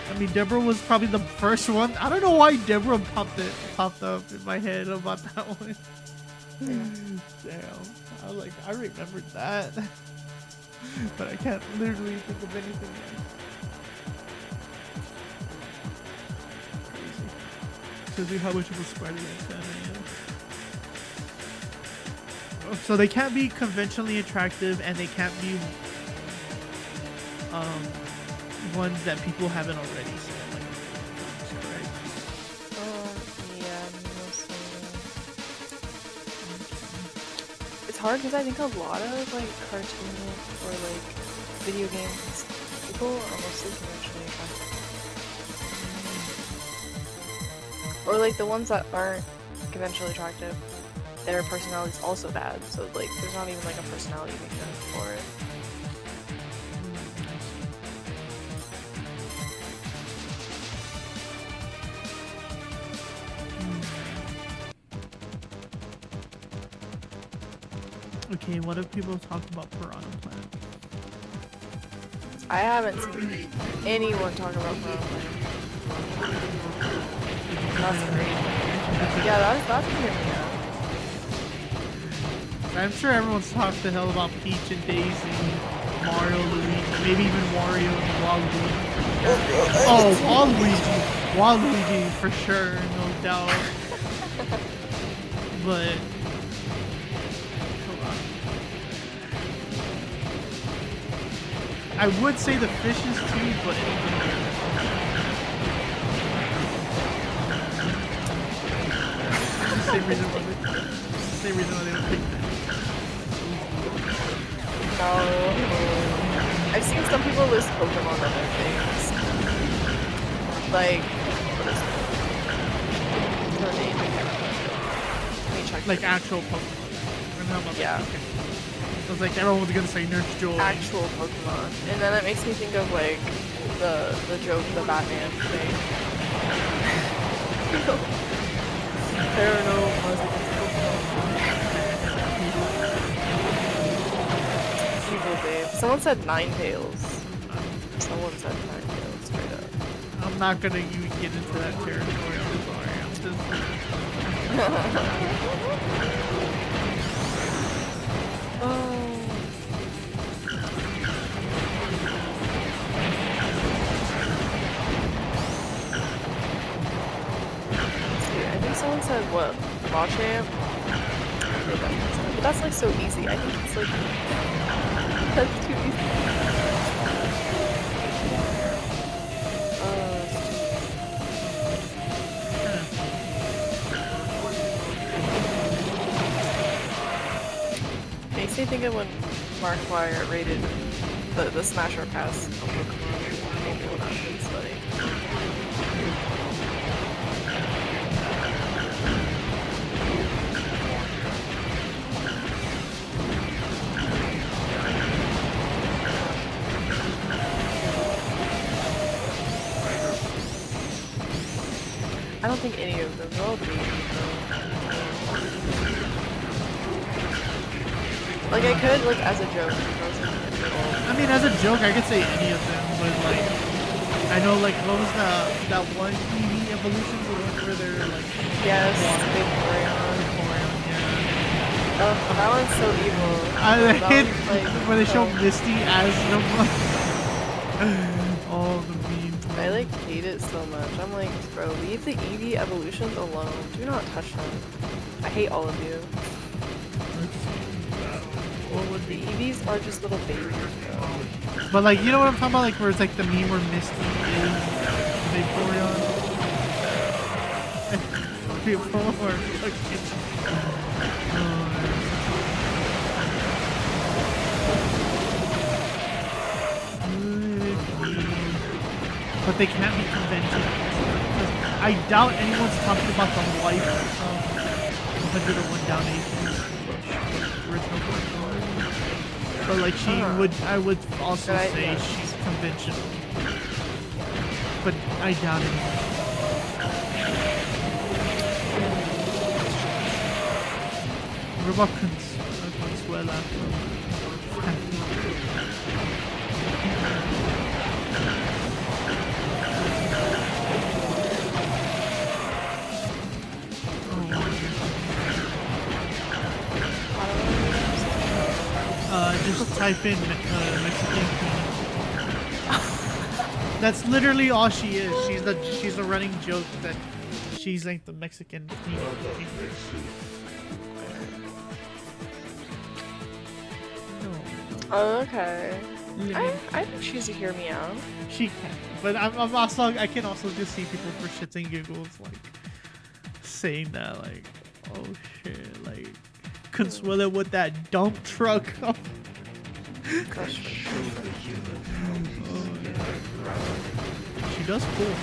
I mean, Deborah was probably the first one. I don't know why Deborah popped up in my head about that one. Damn. I was like, I remembered that. But I can't literally think of anything else. Crazy. Shows you how much of a Spider-Man fan I am. So they can't be conventionally attractive, and they can't be ones that people haven't already seen. Like, that's correct. Yeah, mostly. It's hard because I think a lot of like cartoon or like video games people are mostly conventionally attractive. Or like the ones that aren't conventionally attractive, their personality is also bad, so like there's not even like a personality makeup for it. Okay, what if people talk about Piranha Plant? I haven't seen anyone talk about Piranha Plant. That's great. Yeah, that's hear me out. I'm sure everyone's talked the hell about Peach and Daisy, Mario, Luigi, maybe even Wario and Waluigi. Oh, Waluigi for sure, no doubt. But I would say the fishes too, but it's the same reason why they would pick that. No. I've seen some people list Pokemon on their things. Like, what is her name? Let me check. Like actual Pokemon. Yeah. I was like, everyone was gonna say Nurse Joy. Actual Pokemon. And then it makes me think of like the joke, the Batman thing. Paranormal Evil babe. Someone said Ninetales. Someone said Ninetales straight up. I'm not gonna even get into that territory. I'm sorry. I'm just. I think someone said what? Machamp? But that's like so easy. I think it's like that's too easy. makes me think of when Markiplier rated the Smasher Pass on Pokemon. People not good study. I don't think any of them will be. Like I could, like as a joke. I mean, as a joke, I could say any of them, but like, I know like what was that one EV evolution, the one where they're like. Yes, Big Boreon. Yeah. Oh, that one's so evil. I hate like, when they show Misty as number. Oh, the meme. I like hate it so much. I'm like, bro, leave the Eevee evolutions alone. Do not touch them. I hate all of you. What would The be? Eevees are just little babies, bro. But like, you know what I'm talking about? Like, where it's like the meme where Misty is Vaporeon. People are fucking. But they can't be conventional. I doubt anyone's talking about the wife of 101 Dalmatians. Original Pokemon. But like she would, I would also say she's conventional. But I doubt it. What about Consuela? Just type in Mexican queen. That's literally all she is. She's a running joke that she's like the Mexican queen. Oh, okay. I think she's a hear me out. She can, but I'm also I can also just see people for shits and giggles like saying that like, oh shit, like Consuela with that dump truck. She does cool.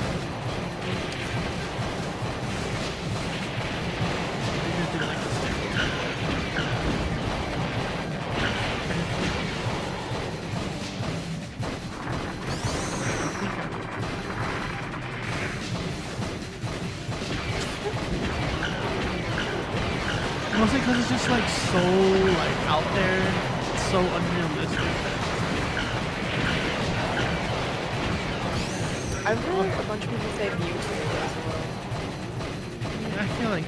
Mostly because it's just like so like out there, it's so unrealistic. I've heard a bunch of people say Mewtwo as well. I feel like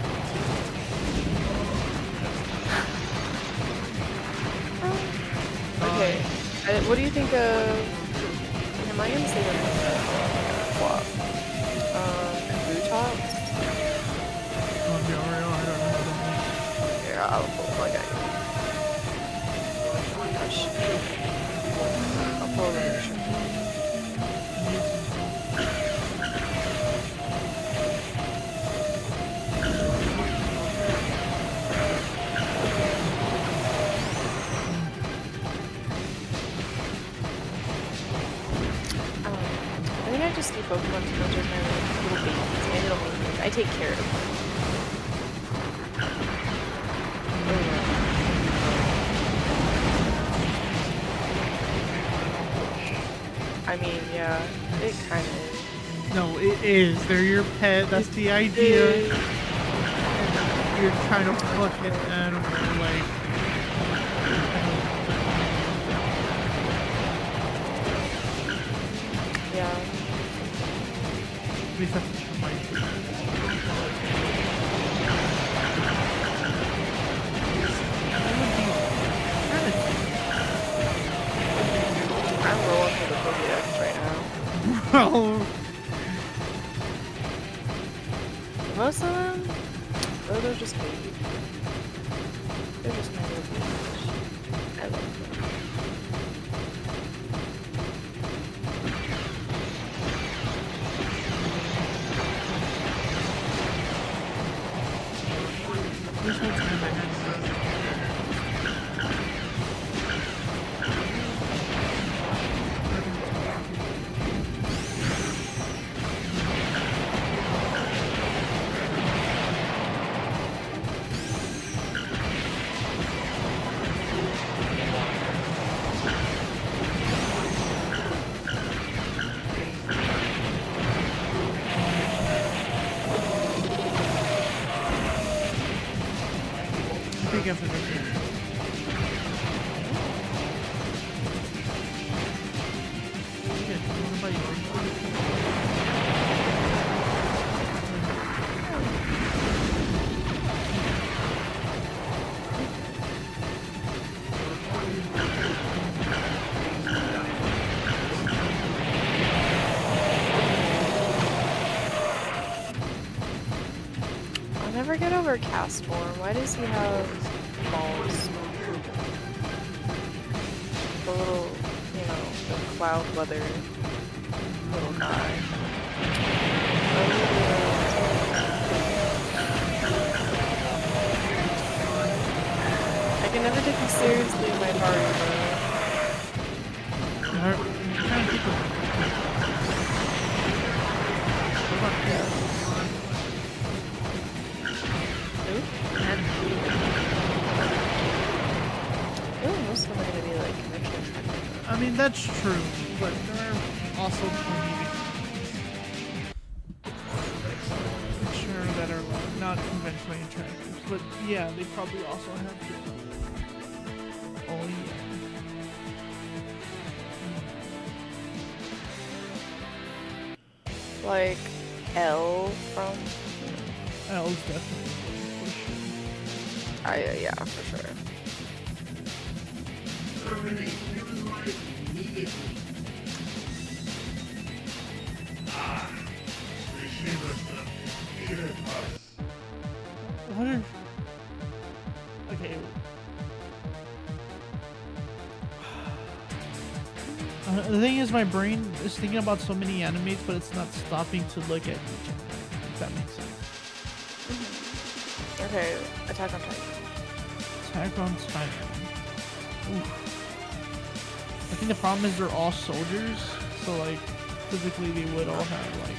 okay. What do you think of? Am I gonna say that? What? Kabutops? I'll pull the plug out. I'll pull the picture. I think I just do Pokemon too much as my little babies, my little minions. I take care of them. I mean, yeah, it kind of is. no, it is. They're your pet. That's the idea. You're trying to fucking animal like. Yeah. At least that's what you might do. I'm rolling for the Pokédex right now. Well, Most of them, they're just babies. They're just my little babies. I love them. this whole time I had I'll never get over Castor. Why does he have balls? The little, you know, the cloud weather little guy. I can never take him seriously in my party, most of them are gonna be like conventional trackers. I mean, that's true, but there are also comedic sure that are like, not conventionally attractive. But yeah, they probably also have good. Oh yeah. Like L from. L's definitely for sure. Yeah, for sure. What if... Okay. The thing is, my brain is thinking about so many animes, but it's not stopping to look at each of them, if that makes sense. Okay, Attack on Titan. Attack on Titan. Oof. I think the problem is they're all soldiers, so like physically they would all have like.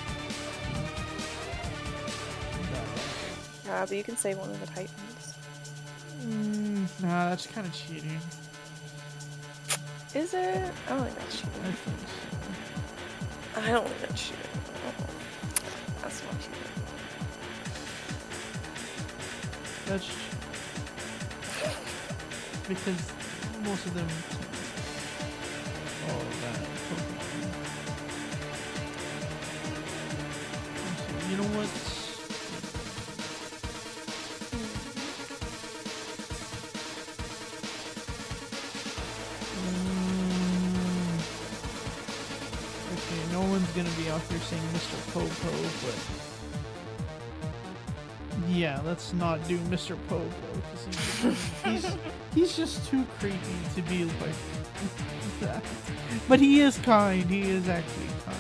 Yeah, but you can say one of the Titans. Nah, that's kind of cheating. Is it? I don't think that's cheating. I think so. I don't think that's cheating. That's not cheating. That's because most of them. All of that. You know what? Okay, no one's gonna be out here saying Mr. Popo, but yeah, let's not do Mr. Popo because he's just too creepy to be like that. But he is kind. He is actually kind.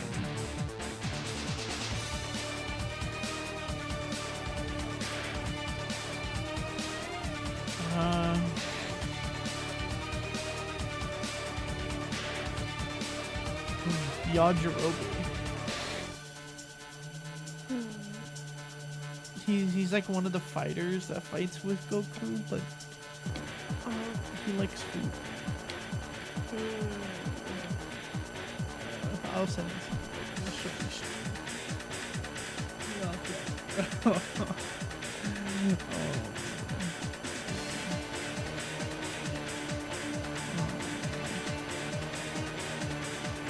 Yajirobe. He's like one of the fighters that fights with Goku, but he likes food. I'll send you some.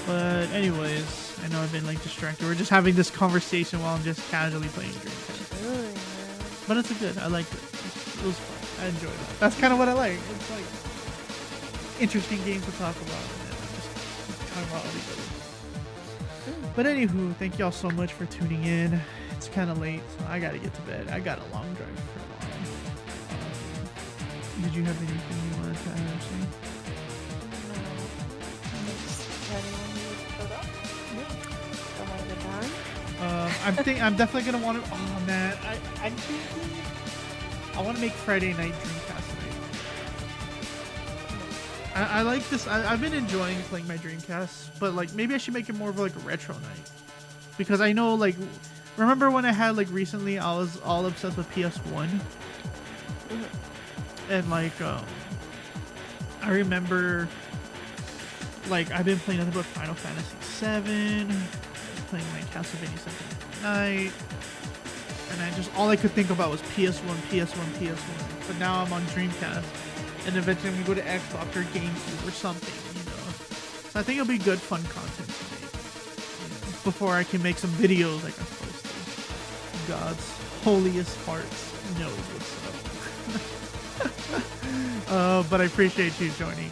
But anyways, I know I've been like distracted. We're just having this conversation while I'm just casually playing Dreamcast. But it's good. I liked it. It was fun. I enjoyed it. That's kind of what I like. It's like interesting games to talk about. And just talk about all these others. But anywho, thank y'all so much for tuning in. It's kind of late, so I gotta get to bed. I got a long drive for a while. Did you have anything you wanted to add or say? I'm definitely gonna want to. Oh man, I'm thinking I want to make Friday night Dreamcast night. I like this. I've been enjoying playing my Dreamcast, but like maybe I should make it more of like a retro night, because I know like remember when I had like recently I was all obsessed with PS1, and like I remember like I've been playing nothing but Final Fantasy 7, playing like Castlevania Symphony of the Night, and I just all I could think about was PS1. But now I'm on Dreamcast, and eventually I'm gonna go to Xbox or GameCube or something, you know. So I think it'll be good, fun content to make, you know, before I can make some videos like I'm supposed to. God's holiest hearts knows what's up. But I appreciate you joining.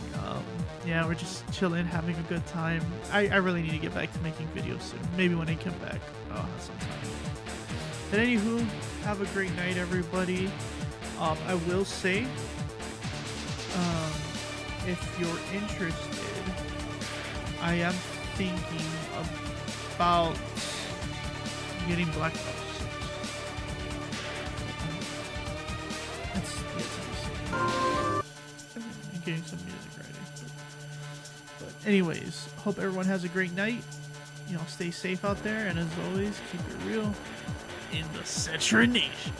Yeah, we're just chilling, having a good time. I really need to get back to making videos soon. Maybe when I come back, I'll have some time. But anywho, have a great night, everybody. I will say, if you're interested, I am thinking about getting Black Ops 6. Let's get some getting some music ready. But anyways, hope everyone has a great night. You know, stay safe out there, and as always, keep it real in the Cetra Nation.